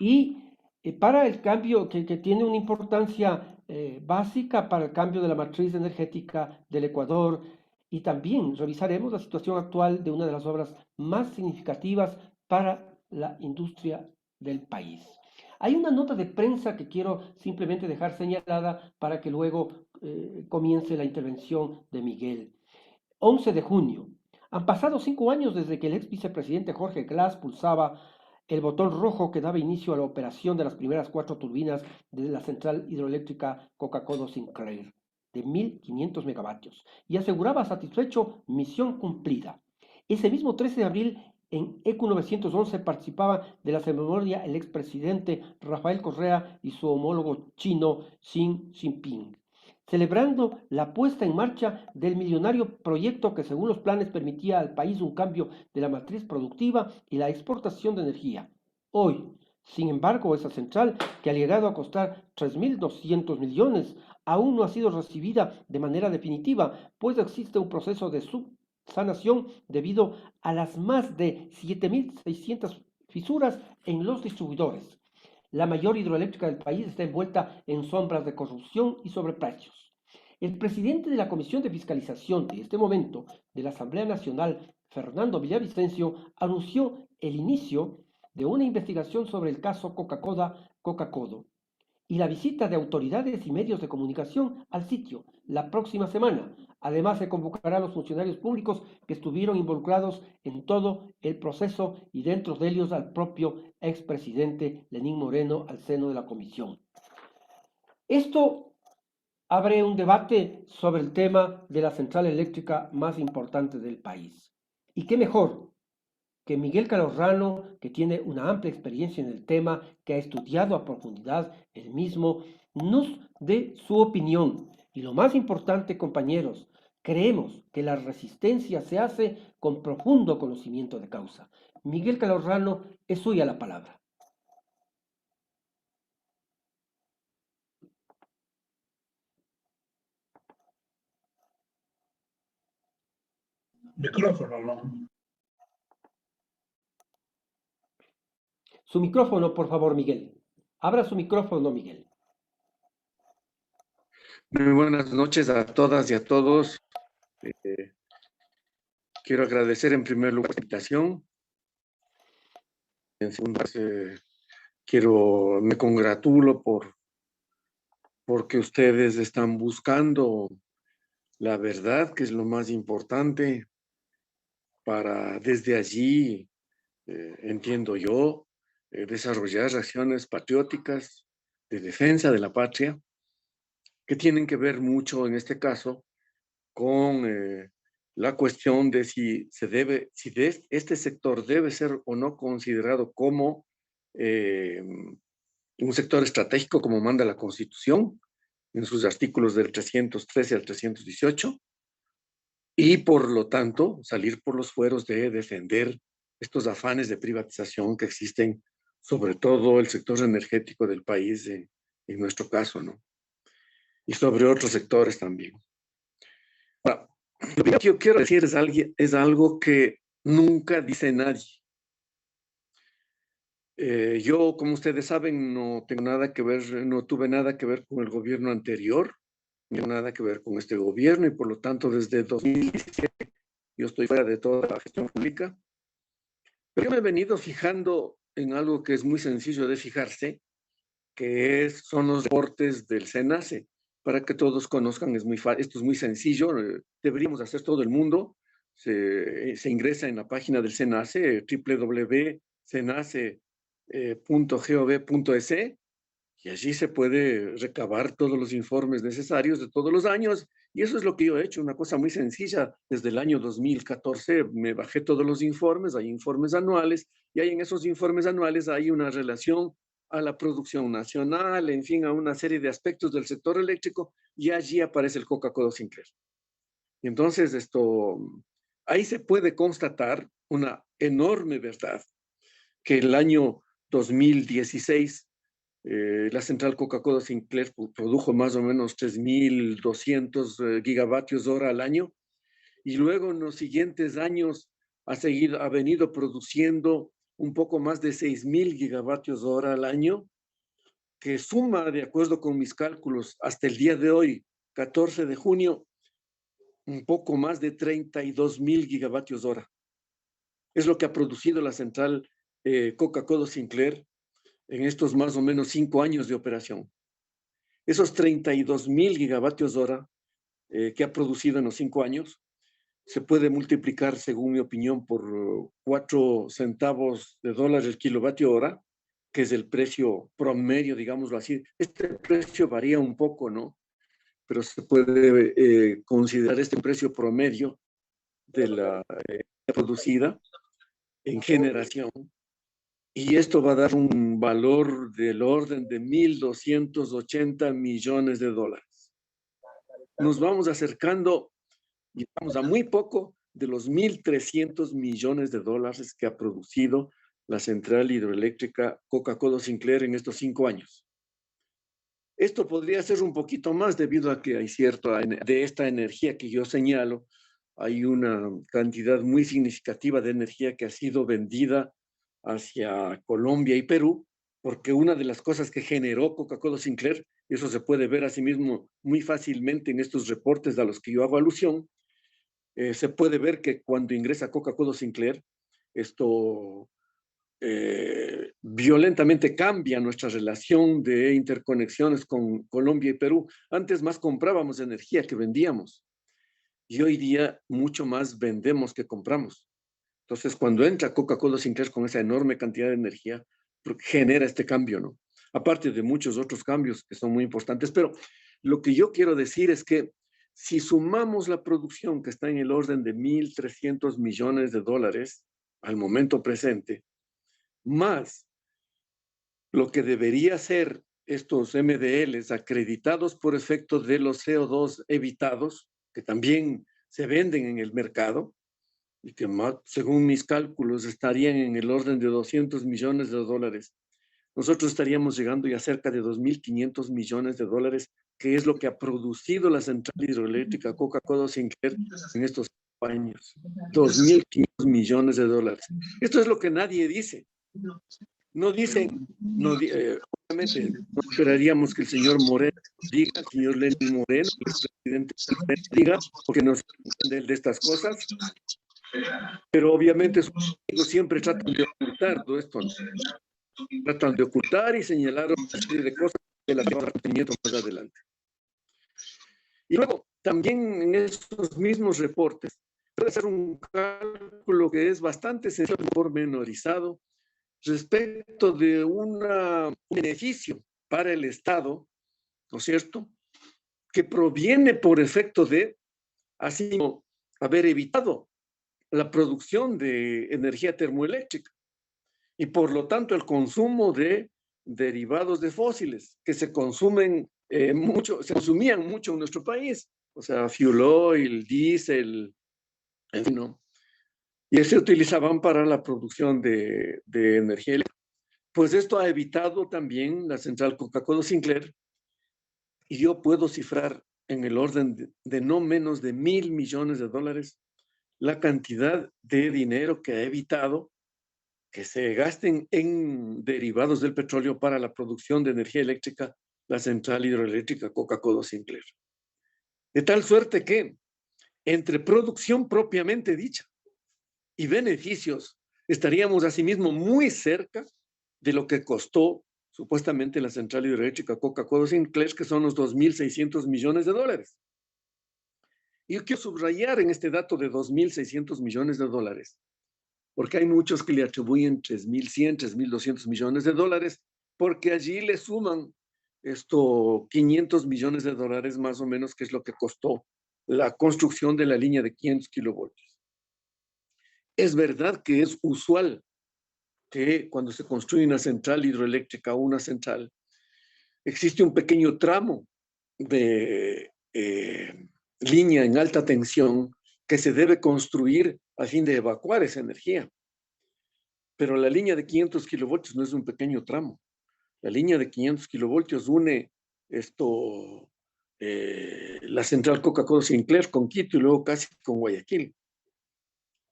Y para el cambio que tiene una importancia básica para el cambio de la matriz energética del Ecuador, y también revisaremos la situación actual de una de las obras más significativas para la industria del país. Hay una nota de prensa que quiero simplemente dejar señalada para que luego comience la intervención de Miguel. 11 de junio. Han pasado 5 años desde que el ex vicepresidente Jorge Glass pulsaba el botón rojo que daba inicio a la operación de las primeras 4 turbinas de la central hidroeléctrica Coca-Cola Sinclair, de 1.500 megavatios, y aseguraba satisfecho misión cumplida. Ese mismo 13 de abril, en ECU 911 participaba de la ceremonia el expresidente Rafael Correa y su homólogo chino Xi Jinping, celebrando la puesta en marcha del millonario proyecto que según los planes permitía al país un cambio de la matriz productiva y la exportación de energía. Hoy, sin embargo, esa central, que ha llegado a costar 3.200 millones, aún no ha sido recibida de manera definitiva, pues existe un proceso de subsanación debido a las más de 7.600 fisuras en los distribuidores. La mayor hidroeléctrica del país está envuelta en sombras de corrupción y sobreprecios. El presidente de la Comisión de Fiscalización de este momento de la Asamblea Nacional, Fernando Villavicencio, anunció el inicio de una investigación sobre el caso Coca-Cola y la visita de autoridades y medios de comunicación al sitio la próxima semana. Además, se convocará a los funcionarios públicos que estuvieron involucrados en todo el proceso y dentro de ellos al propio expresidente Lenín Moreno al seno de la comisión. Esto abre un debate sobre el tema de la central eléctrica más importante del país. ¿Y qué mejor que Miguel Calorrano, que tiene una amplia experiencia en el tema, que ha estudiado a profundidad el mismo, nos dé su opinión? Y lo más importante, compañeros, creemos que la resistencia se hace con profundo conocimiento de causa. Miguel Calorrano, es suya la palabra. Micrófono, ¿no? Su micrófono, por favor, Miguel. Abra su micrófono, Miguel. Muy buenas noches a todas y a todos. Quiero agradecer en primer lugar la invitación. En segundo lugar, me congratulo porque ustedes están buscando la verdad, que es lo más importante, para desde allí, entiendo yo, desarrollar acciones patrióticas de defensa de la patria, que tienen que ver mucho en este caso con la cuestión de si este sector debe ser o no considerado como un sector estratégico como manda la Constitución en sus artículos del 313 al 318, y por lo tanto salir por los fueros de defender estos afanes de privatización que existen, sobre todo el sector energético del país, en nuestro caso, ¿no? Y sobre otros sectores también. Ahora, lo que yo quiero decir es algo que nunca dice nadie. Yo, como ustedes saben, no tuve nada que ver con el gobierno anterior, ni nada que ver con este gobierno, y por lo tanto desde 2017 yo estoy fuera de toda la gestión pública. Pero yo me he venido fijando en algo que es muy sencillo de fijarse, que son los reportes del SENACE. Para que todos conozcan, esto es muy sencillo, deberíamos hacer todo el mundo. Se ingresa en la página del SENACE, www.cenace.gov.es, y allí se puede recabar todos los informes necesarios de todos los años, y eso es lo que yo he hecho, una cosa muy sencilla. Desde el año 2014 me bajé todos los informes, hay informes anuales, y en esos informes anuales hay una relación a la producción nacional, en fin, a una serie de aspectos del sector eléctrico, y allí aparece el Coca-Cola Sinclair. Y entonces ahí se puede constatar una enorme verdad, que el año 2016 la central Coca-Cola Sinclair produjo más o menos 3.200 gigavatios hora al año, y luego en los siguientes años ha venido produciendo un poco más de 6.000 gigavatios hora al año, que suma, de acuerdo con mis cálculos, hasta el día de hoy, 14 de junio, un poco más de 32.000 gigavatios hora. Es lo que ha producido la central Coca-Cola Sinclair en estos más o menos 5 años de operación. Esos 32.000 gigavatios hora que ha producido en los 5 años se puede multiplicar, según mi opinión, por 4 centavos de dólar el kilovatio hora, que es el precio promedio, digámoslo así. Este precio varía un poco, ¿no? Pero se puede considerar este precio promedio de la producida en generación. Y esto va a dar un valor del orden de 1.280 millones de dólares. Nos vamos acercando, y vamos a muy poco de los 1.300 millones de dólares que ha producido la central hidroeléctrica Coca-Cola Sinclair en estos 5 años. Esto podría ser un poquito más debido a que hay cierta de esta energía que yo señalo, hay una cantidad muy significativa de energía que ha sido vendida hacia Colombia y Perú, porque una de las cosas que generó Coca-Cola Sinclair, y eso se puede ver asimismo muy fácilmente en estos reportes a los que yo hago alusión, se puede ver que cuando ingresa Coca-Cola Sinclair, esto violentamente cambia nuestra relación de interconexiones con Colombia y Perú. Antes más comprábamos energía que vendíamos y hoy día mucho más vendemos que compramos. Entonces, cuando entra Coca-Cola Sinclair con esa enorme cantidad de energía, genera este cambio, ¿no? Aparte de muchos otros cambios que son muy importantes, pero lo que yo quiero decir es que si sumamos la producción que está en el orden de 1.300 millones de dólares al momento presente, más lo que debería ser estos MDLs acreditados por efecto de los CO2 evitados, que también se venden en el mercado, y que según mis cálculos estarían en el orden de 200 millones de dólares. Nosotros estaríamos llegando ya a cerca de 2.500 millones de dólares, que es lo que ha producido la central hidroeléccrica Coca-Cola Sinclair en estos años. 2.500 millones de dólares. Esto es lo que nadie dice. No dicen, no, obviamente no esperaríamos que el señor Moreno diga, el señor Lenín Moreno, el presidente diga, porque no se entiende de estas cosas, pero obviamente sus amigos siempre tratan de ocultar todo esto, ¿no? Tratan de ocultar y señalar una serie de cosas de las que vamos a tener más adelante. Y luego, también en esos mismos reportes, puede ser un cálculo que es bastante sencillo, pormenorizado, respecto de un beneficio para el Estado, ¿no es cierto?, que proviene por efecto de, así como haber evitado la producción de energía termoeléctrica y por lo tanto el consumo de derivados de fósiles que se consumen mucho, se consumían mucho en nuestro país, o sea, fuel oil, diésel, en fin, ¿no? Y se utilizaban para la producción de energía eléctrica. Pues esto ha evitado también la central Coca-Cola Sinclair, y yo puedo cifrar en el orden de no menos de 1.000 millones de dólares la cantidad de dinero que ha evitado que se gasten en derivados del petróleo para la producción de energía eléctrica la central hidroeléctrica Coca-Cola Sinclair. De tal suerte que entre producción propiamente dicha y beneficios estaríamos asimismo muy cerca de lo que costó supuestamente la central hidroeléctrica Coca-Cola Sinclair, que son los 2.600 millones de dólares. Y yo quiero subrayar en este dato de 2.600 millones de dólares, porque hay muchos que le atribuyen 3.100, 3.200 millones de dólares, porque allí le suman 500 millones de dólares más o menos, que es lo que costó la construcción de la línea de 500 kilovoltios. Es verdad que es usual que cuando se construye una central hidroeléctrica o una central, existe un pequeño tramo de línea en alta tensión que se debe construir a fin de evacuar esa energía. Pero la línea de 500 kilovoltios no es un pequeño tramo. La línea de 500 kilovoltios une la central Coca-Cola Sinclair con Quito y luego casi con Guayaquil.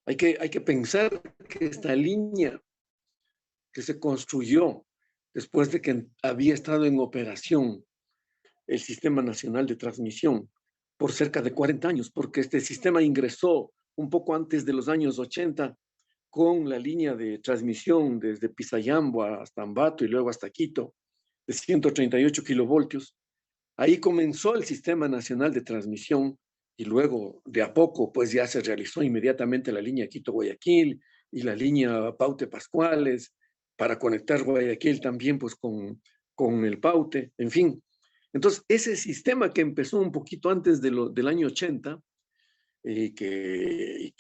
Hay que pensar que esta línea que se construyó después de que había estado en operación el Sistema Nacional de Transmisión por cerca de 40 años, porque este sistema ingresó un poco antes de los años 80 con la línea de transmisión desde Pisayambo hasta Ambato y luego hasta Quito, de 138 kilovoltios. Ahí comenzó el Sistema Nacional de Transmisión y luego, de a poco, pues ya se realizó inmediatamente la línea Quito-Guayaquil y la línea Paute-Pascuales para conectar Guayaquil también pues con el Paute, en fin. Entonces, ese sistema que empezó un poquito antes del año 80 y que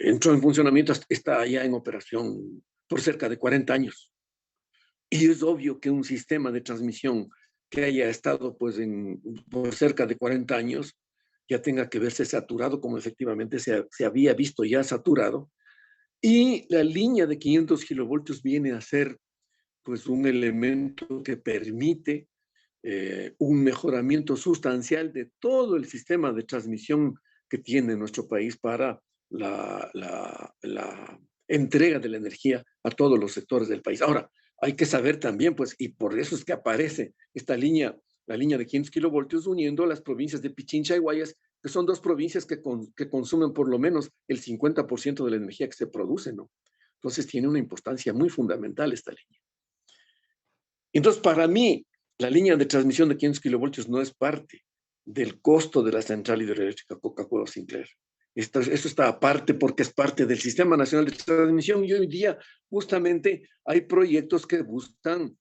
entró en funcionamiento está ya en operación por cerca de 40 años. Y es obvio que un sistema de transmisión que haya estado pues por cerca de 40 años ya tenga que verse saturado como efectivamente se había visto ya saturado. Y la línea de 500 kilovoltios viene a ser pues un elemento que permite un mejoramiento sustancial de todo el sistema de transmisión que tiene nuestro país para la entrega de la energía a todos los sectores del país. Ahora, hay que saber también, pues, y por eso es que aparece esta línea, la línea de 500 kilovoltios uniendo las provincias de Pichincha y Guayas, que son dos provincias que consumen por lo menos el 50% de la energía que se produce, ¿no? Entonces tiene una importancia muy fundamental esta línea. Entonces, para mí, la línea de transmisión de 500 kilovoltios no es parte del costo de la central hidroeléctrica Coca-Cola Sinclair. Eso está aparte porque es parte del Sistema Nacional de Transmisión y hoy día justamente hay proyectos que buscan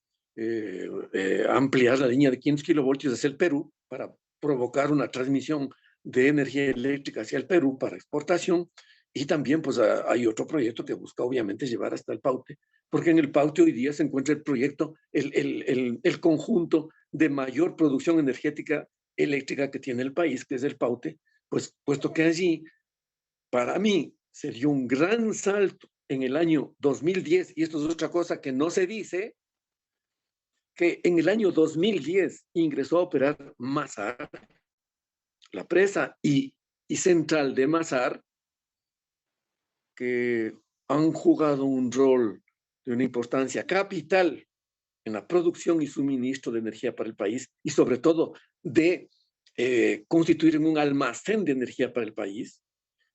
ampliar la línea de 500 kilovoltios hacia el Perú para provocar una transmisión de energía eléctrica hacia el Perú para exportación. Y también pues hay otro proyecto que busca obviamente llevar hasta el Paute, porque en el Paute hoy día se encuentra el proyecto, el conjunto de mayor producción energética eléctrica que tiene el país, que es el Paute, pues puesto que allí, para mí, se dio un gran salto en el año 2010, y esto es otra cosa que no se dice, que en el año 2010 ingresó a operar Masar, la presa y central de Masar, que han jugado un rol de una importancia capital en la producción y suministro de energía para el país y sobre todo de constituir un almacén de energía para el país.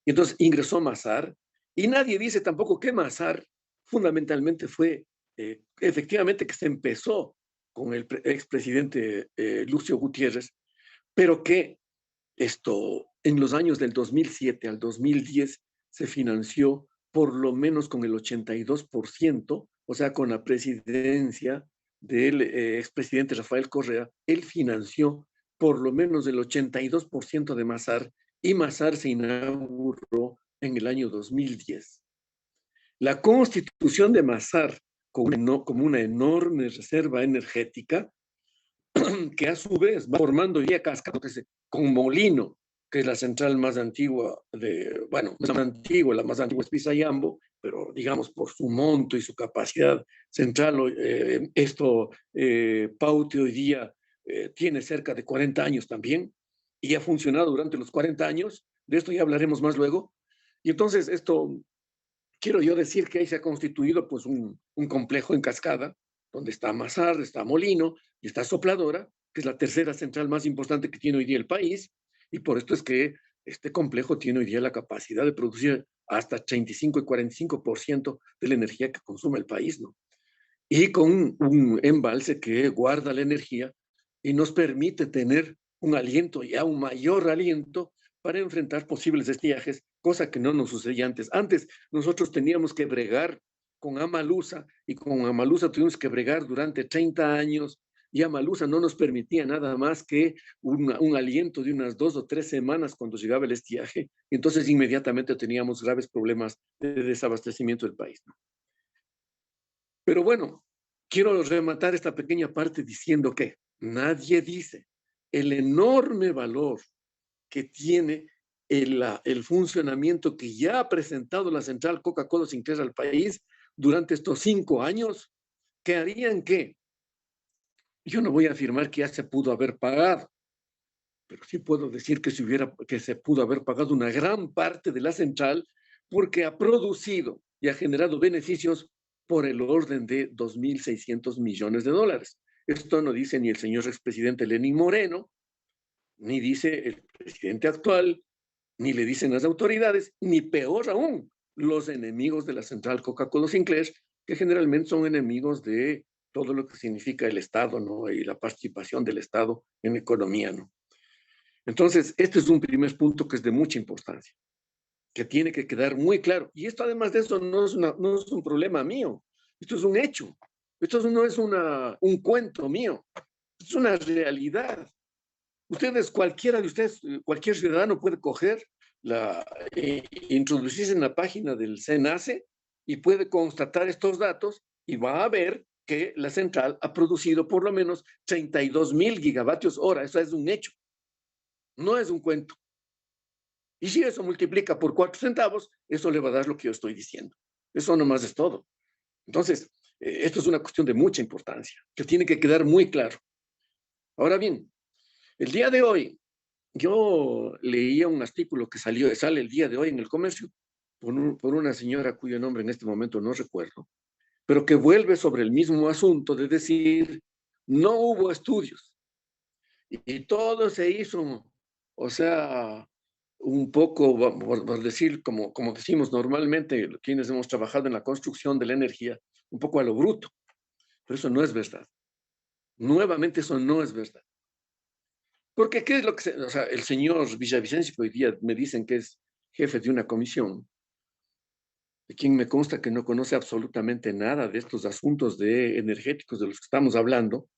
Y entonces ingresó Masar y nadie dice tampoco que Masar fundamentalmente fue efectivamente que se empezó con el expresidente Lucio Gutiérrez, pero que esto en los años del 2007 al 2010 se financió por lo menos con el 82%, o sea, con la presidencia del expresidente Rafael Correa, él financió por lo menos el 82% de Masar y Masar se inauguró en el año 2010. La constitución de Masar como una enorme reserva energética que a su vez va formando vía cascada con Molino, que es la central más antigua la más antigua es Pisayambo, pero digamos por su monto y su capacidad central, Paute hoy día tiene cerca de 40 años también y ha funcionado durante los 40 años, de esto ya hablaremos más luego, y entonces quiero yo decir que ahí se ha constituido pues un complejo en cascada, donde está Masar, está Molino y está Sopladora, que es la tercera central más importante que tiene hoy día el país, y por esto es que este complejo tiene hoy día la capacidad de producir hasta 35 y 45% de la energía que consume el país, ¿no? Y con un embalse que guarda la energía y nos permite tener un aliento, ya un mayor aliento, para enfrentar posibles estiajes, cosa que no nos sucedía antes. Antes nosotros teníamos que bregar con Amalusa y con Amalusa tuvimos que bregar durante 30 años y Amalusa no nos permitía nada más que un aliento de unas 2 o 3 semanas cuando llegaba el estiaje. Entonces inmediatamente teníamos graves problemas de desabastecimiento del país, ¿no? Pero bueno, quiero rematar esta pequeña parte diciendo que nadie dice el enorme valor que tiene el funcionamiento que ya ha presentado la central Coca-Cola Sinclair al país durante estos 5 años, que harían que, yo no voy a afirmar que ya se pudo haber pagado, pero sí puedo decir que se pudo haber pagado una gran parte de la central porque ha producido y ha generado beneficios por el orden de 2.600 millones de dólares. Esto no dice ni el señor expresidente Lenín Moreno, ni dice el presidente actual, ni le dicen las autoridades, ni peor aún, los enemigos de la central Coca-Cola Sinclair, que generalmente son enemigos de todo lo que significa el Estado, ¿no? Y la participación del Estado en la economía, ¿no? Entonces, este es un primer punto que es de mucha importancia, que tiene que quedar muy claro. Y esto, además de eso, no es un problema mío. Esto es un hecho. Esto no es un cuento mío. Es una realidad. Cualquiera de ustedes, cualquier ciudadano puede coger, introducirse en la página del SENACE y puede constatar estos datos y va a ver que la central ha producido por lo menos 32.000 gigavatios hora. Eso es un hecho. No es un cuento. Y si eso multiplica por 4 centavos, eso le va a dar lo que yo estoy diciendo. Eso nomás es todo. Entonces, esto es una cuestión de mucha importancia, que tiene que quedar muy claro. Ahora bien, el día de hoy, yo leía un artículo que sale el día de hoy en El Comercio, por una señora cuyo nombre en este momento no recuerdo, pero que vuelve sobre el mismo asunto de decir, no hubo estudios. Y todo se hizo, o sea, un poco, por decir, como decimos normalmente, quienes hemos trabajado en la construcción de la energía, un poco a lo bruto. Pero eso no es verdad. Nuevamente, eso no es verdad. Porque, ¿qué es lo que o sea, el señor Villavicencio, que hoy día me dicen que es jefe de una comisión, de quien me consta que no conoce absolutamente nada de estos asuntos energéticos de los que estamos hablando,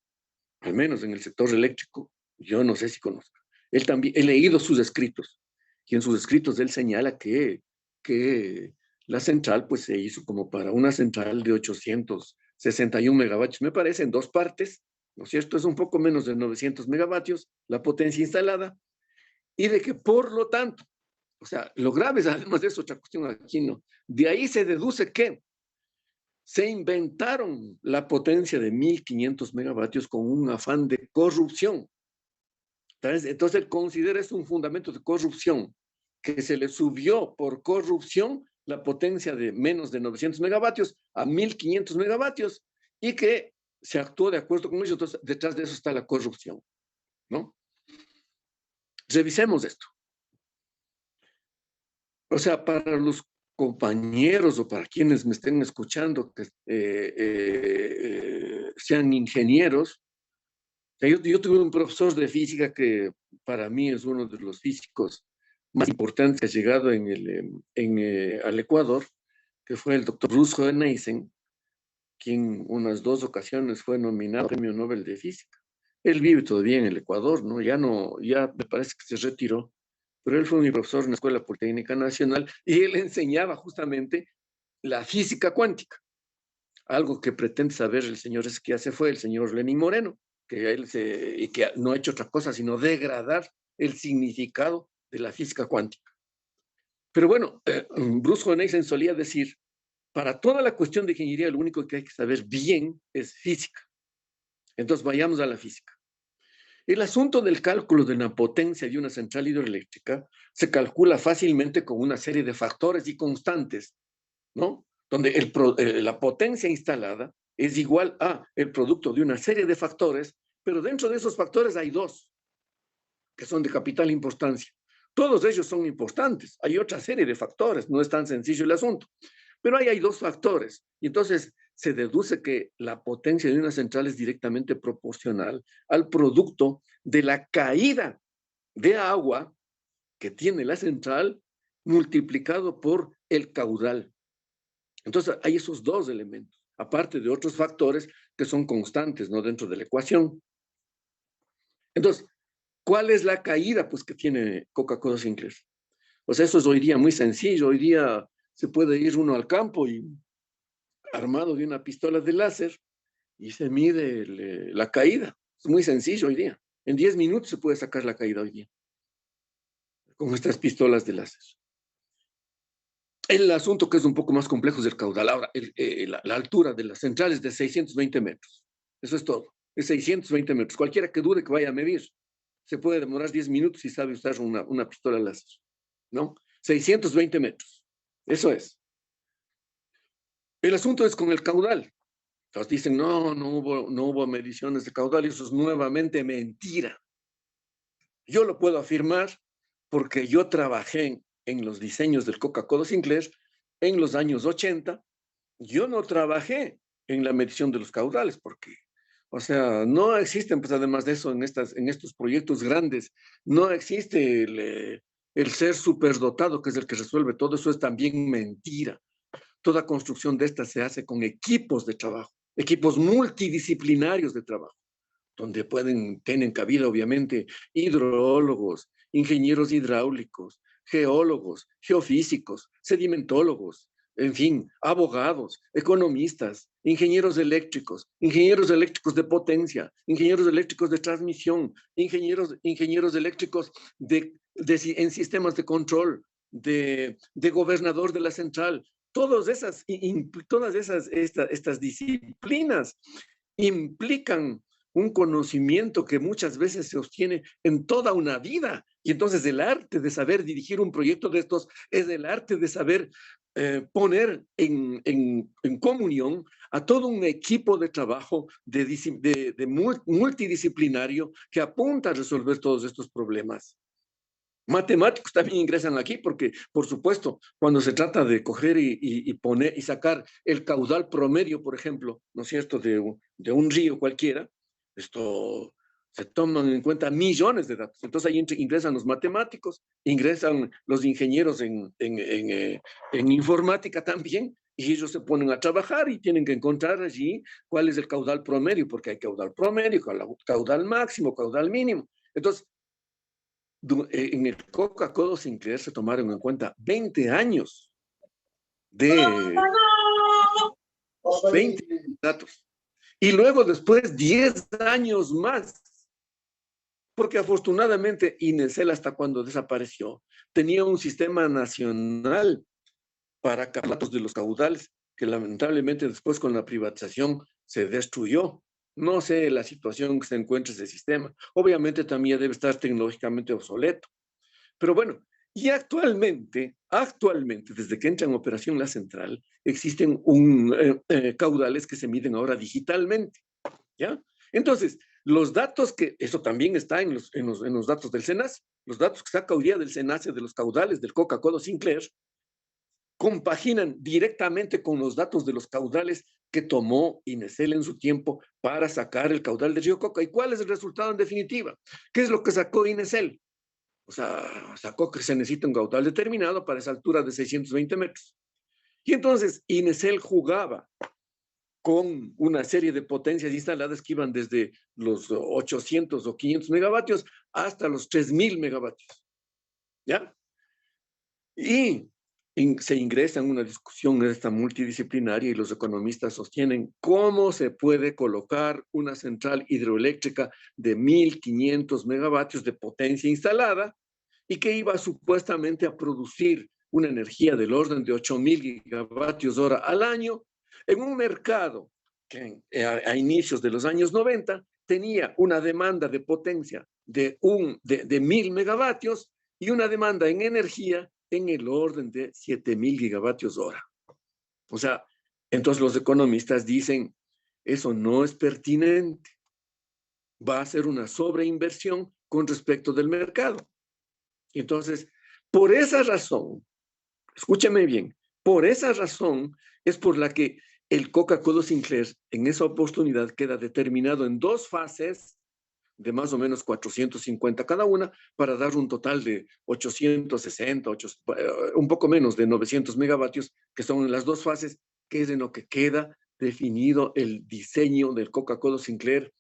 al menos en el sector eléctrico, yo no sé si conozco. Él también, he leído sus escritos, y en sus escritos él señala que la central pues se hizo como para una central de 861 megavatios, me parece, en dos partes, ¿no es cierto? Es un poco menos de 900 megavatios la potencia instalada, y de que por lo tanto, o sea, lo grave es, además de eso, otra cuestión aquí, ¿no? De ahí se deduce que se inventaron la potencia de 1.500 megavatios con un afán de corrupción. Entonces, él considera eso un fundamento de corrupción, que se le subió por corrupción la potencia de menos de 900 megavatios a 1.500 megavatios y que se actuó de acuerdo con ellos. Entonces, detrás de eso está la corrupción, ¿no? Revisemos esto. O sea, para los compañeros o para quienes me estén escuchando que sean ingenieros, yo tuve un profesor de física que para mí es uno de los físicos más importantes que ha llegado al Ecuador, que fue el doctor Bruce Hoheneisen, quien unas 2 ocasiones fue nominado al Premio Nobel de Física. Él vive todavía en el Ecuador, ¿no? Ya me parece que se retiró, pero él fue mi profesor en la Escuela Politécnica Nacional y él enseñaba justamente la física cuántica, algo que pretende saber el señor ese que ya se fue, el señor Lenín Moreno, y que no ha hecho otra cosa sino degradar el significado de la física cuántica. Pero bueno, Bruce Hoheneisen solía decir, para toda la cuestión de ingeniería, lo único que hay que saber bien es física. Entonces, vayamos a la física. El asunto del cálculo de la potencia de una central hidroeléctrica se calcula fácilmente con una serie de factores y constantes, ¿no? Donde la potencia instalada es igual a el producto de una serie de factores, pero dentro de esos factores hay dos que son de capital importancia. Todos ellos son importantes. Hay otra serie de factores, no es tan sencillo el asunto. Pero ahí hay dos factores. Y entonces se deduce que la potencia de una central es directamente proporcional al producto de la caída de agua que tiene la central multiplicado por el caudal. Entonces hay esos dos elementos, aparte de otros factores que son constantes, ¿no? Dentro de la ecuación. Entonces, ¿cuál es la caída pues, que tiene Coca-Cola Sinclair? O sea, eso es hoy día muy sencillo. Hoy día se puede ir uno al campo y armado de una pistola de láser y se mide la caída. Es muy sencillo hoy día. En 10 minutos se puede sacar la caída hoy día con estas pistolas de láser. El asunto que es un poco más complejo es el caudal. Ahora, la altura de la central es de 620 metros. Eso es todo. Es 620 metros. Cualquiera que dude que vaya a medir, se puede demorar 10 minutos si sabe usar una pistola láser, ¿no? 620 metros. Eso es. El asunto es con el caudal. Entonces dicen, no hubo mediciones de caudal y eso es nuevamente mentira. Yo lo puedo afirmar porque yo trabajé en los diseños del Coca-Cola Sinclair en los años 80. Yo no trabajé en la medición de los caudales porque, o sea, no existen, pues además de eso, en estos proyectos grandes, no existe el ser superdotado, que es el que resuelve todo. Eso es también mentira. Toda construcción de esta se hace con equipos de trabajo, equipos multidisciplinarios de trabajo, donde tienen cabida obviamente hidrólogos, ingenieros hidráulicos, geólogos, geofísicos, sedimentólogos, en fin, abogados, economistas, ingenieros eléctricos de potencia, ingenieros eléctricos de transmisión, ingenieros eléctricos en sistemas de control, de gobernador de la central. Estas disciplinas implican un conocimiento que muchas veces se obtiene en toda una vida. Y entonces el arte de saber dirigir un proyecto de estos es el arte de saber poner en comunión a todo un equipo de trabajo multidisciplinario que apunta a resolver todos estos problemas. Matemáticos también ingresan aquí porque, por supuesto, cuando se trata de coger y poner y sacar el caudal promedio, por ejemplo, ¿no es cierto?, de un río cualquiera, esto se toman en cuenta millones de datos. Entonces ahí ingresan los matemáticos, ingresan los ingenieros en informática también, y ellos se ponen a trabajar y tienen que encontrar allí cuál es el caudal promedio, porque hay caudal promedio, caudal máximo, caudal mínimo. Entonces, en el Coca-Cola Sinclair se tomaron en cuenta 20 años de 20 datos. Y luego después 10 años más, porque afortunadamente Inesel, hasta cuando desapareció, tenía un sistema nacional para datos de los caudales, que lamentablemente después con la privatización se destruyó. No sé la situación que se encuentra ese sistema. Obviamente también debe estar tecnológicamente obsoleto. Pero bueno, y actualmente, desde que entra en operación la central, existen caudales que se miden ahora digitalmente, ¿ya? Entonces, los datos eso también está en los datos del SENACE, los datos que saca hoy día del SENACE de los caudales del Coca-Cola Sinclair, compaginan directamente con los datos de los caudales que tomó Inesel en su tiempo para sacar el caudal de Río Coca. ¿Y cuál es el resultado en definitiva? ¿Qué es lo que sacó Inesel? O sea, sacó que se necesita un caudal determinado para esa altura de 620 metros. Y entonces Inesel jugaba con una serie de potencias instaladas que iban desde los 800 o 500 megavatios hasta los 3000 megavatios. ¿Ya? Y se ingresa en una discusión de esta multidisciplinaria y los economistas sostienen cómo se puede colocar una central hidroeléctrica de 1500 megavatios de potencia instalada y que iba supuestamente a producir una energía del orden de 8000 gigavatios hora al año en un mercado que a inicios de los años 90 tenía una demanda de potencia de 1000 megavatios y una demanda en energía en el orden de 7000 gigavatios hora. O sea, entonces los economistas dicen, eso no es pertinente. Va a ser una sobreinversión con respecto del mercado. Entonces, por esa razón, escúchame bien, por esa razón es por la que el Coca-Cola Sinclair en esa oportunidad queda determinado en 2 fases de más o menos 450 cada una, para dar un total de 860, un poco menos de 900 megavatios, que son las 2 fases, que es en lo que queda definido el diseño del Coca-Cola Sinclair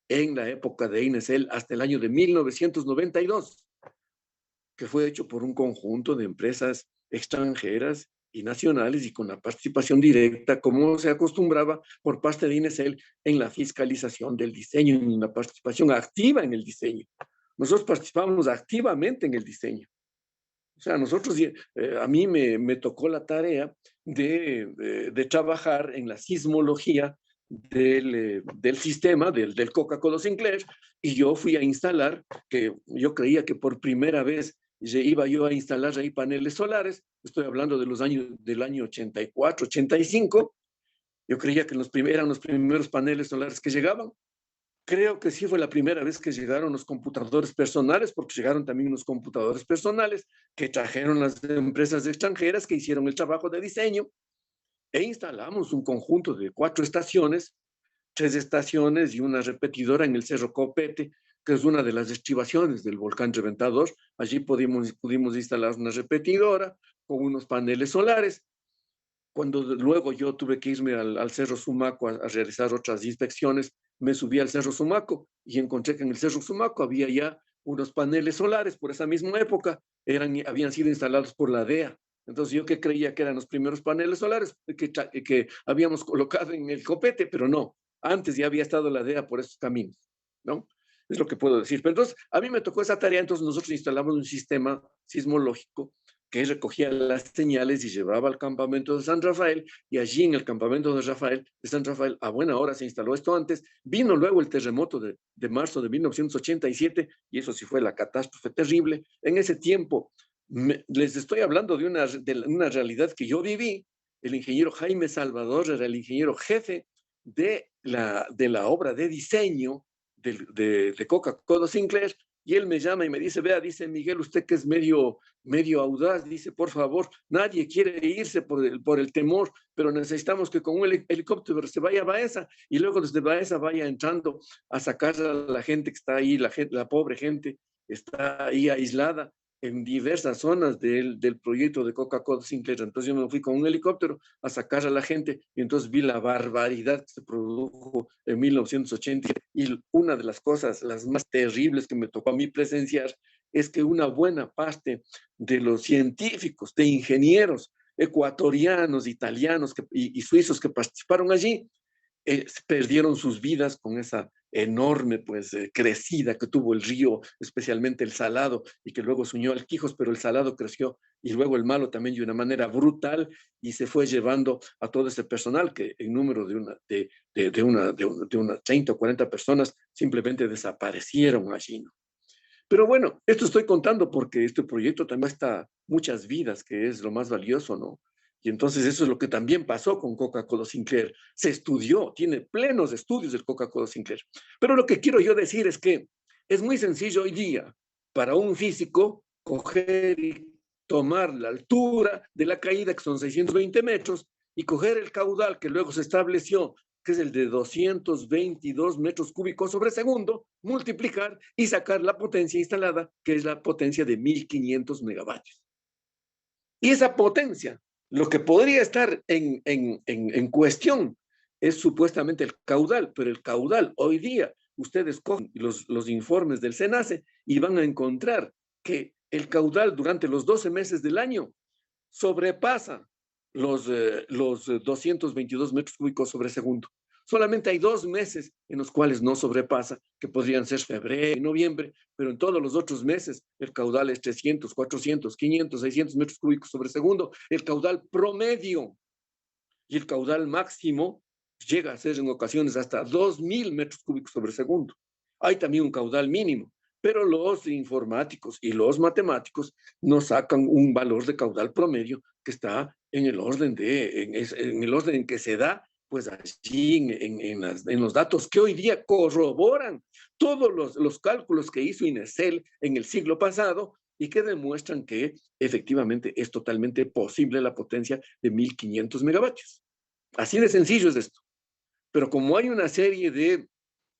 en la época de Inesel hasta el año de 1992, que fue hecho por un conjunto de empresas extranjeras y nacionales y con la participación directa, como se acostumbraba por parte de Inesel en la fiscalización del diseño, en la participación activa en el diseño. Nosotros participamos activamente en el diseño. O sea, a mí me tocó la tarea de trabajar en la sismología del sistema, del Coca-Cola Sinclair, y yo fui a instalar, que yo creía que por primera vez iba yo a instalar ahí paneles solares, estoy hablando del año 84, 85, Yo creía que eran los primeros paneles solares que llegaban. Creo que sí fue la primera vez que llegaron los computadores personales, porque llegaron también los computadores personales que trajeron las empresas extranjeras que hicieron el trabajo de diseño e instalamos un conjunto de 4 estaciones, 3 estaciones y una repetidora en el Cerro Copete, que es una de las estribaciones del volcán Reventador. Allí pudimos instalar una repetidora con unos paneles solares. Cuando luego yo tuve que irme al Cerro Sumaco a realizar otras inspecciones, me subí al Cerro Sumaco y encontré que en el Cerro Sumaco había ya unos paneles solares por esa misma época, habían sido instalados por la DEA. Entonces yo que creía que eran los primeros paneles solares que habíamos colocado en el copete, pero no, antes ya había estado la DEA por esos caminos, ¿no? Es lo que puedo decir. Pero entonces a mí me tocó esa tarea, entonces nosotros instalamos un sistema sismológico que recogía las señales y llevaba al campamento de San Rafael, y allí en el campamento de San Rafael, a buena hora se instaló esto antes, vino luego el terremoto de marzo de 1987, y eso sí fue la catástrofe terrible. En ese tiempo, les estoy hablando de una realidad que yo viví. El ingeniero Jaime Salvador era el ingeniero jefe de la obra de diseño de Coca-Cola Sinclair, y él me llama y me dice, vea, dice Miguel, usted que es medio audaz, dice, por favor, nadie quiere irse por el temor, pero necesitamos que con un helicóptero se vaya a Baeza y luego desde Baeza vaya entrando a sacar a la gente que está ahí, la pobre gente está ahí aislada en diversas zonas del proyecto de Coca-Cola Sinclair. Entonces yo me fui con un helicóptero a sacar a la gente y entonces vi la barbaridad que se produjo en 1980. Y una de las cosas, las más terribles que me tocó a mí presenciar, es que una buena parte de los científicos, de ingenieros ecuatorianos, italianos y suizos que participaron allí, perdieron sus vidas con esa enorme crecida que tuvo el río, especialmente el Salado, y que luego se unió al Quijos, pero el Salado creció y luego el Malo también de una manera brutal, y se fue llevando a todo ese personal que en número de unas 30 o 40 personas simplemente desaparecieron allí, ¿no? Pero bueno, esto estoy contando porque este proyecto también está muchas vidas, que es lo más valioso, ¿no? Y entonces eso es lo que también pasó con Coca-Cola Sinclair. Se estudió, tiene plenos estudios del Coca-Cola Sinclair. Pero lo que quiero yo decir es que es muy sencillo hoy día para un físico coger y tomar la altura de la caída, que son 620 metros, y coger el caudal que luego se estableció, que es el de 222 metros cúbicos sobre segundo, multiplicar y sacar la potencia instalada, que es la potencia de 1500 megavatios. Y esa potencia, lo que podría estar en cuestión es supuestamente el caudal, pero el caudal hoy día, ustedes cogen los informes del SENACE y van a encontrar que el caudal durante los 12 meses del año sobrepasa los 222 metros cúbicos sobre segundo. Solamente hay 2 meses en los cuales no sobrepasa, que podrían ser febrero y noviembre, pero en todos los otros meses el caudal es 300, 400, 500, 600 metros cúbicos sobre segundo, el caudal promedio, y el caudal máximo llega a ser en ocasiones hasta 2000 metros cúbicos sobre segundo. Hay también un caudal mínimo, pero los informáticos y los matemáticos nos sacan un valor de caudal promedio que está en el orden en que se da pues allí en los datos que hoy día corroboran todos los cálculos que hizo INESEL en el siglo pasado y que demuestran que efectivamente es totalmente posible la potencia de 1500 megavatios. Así de sencillo es esto. Pero como hay una serie de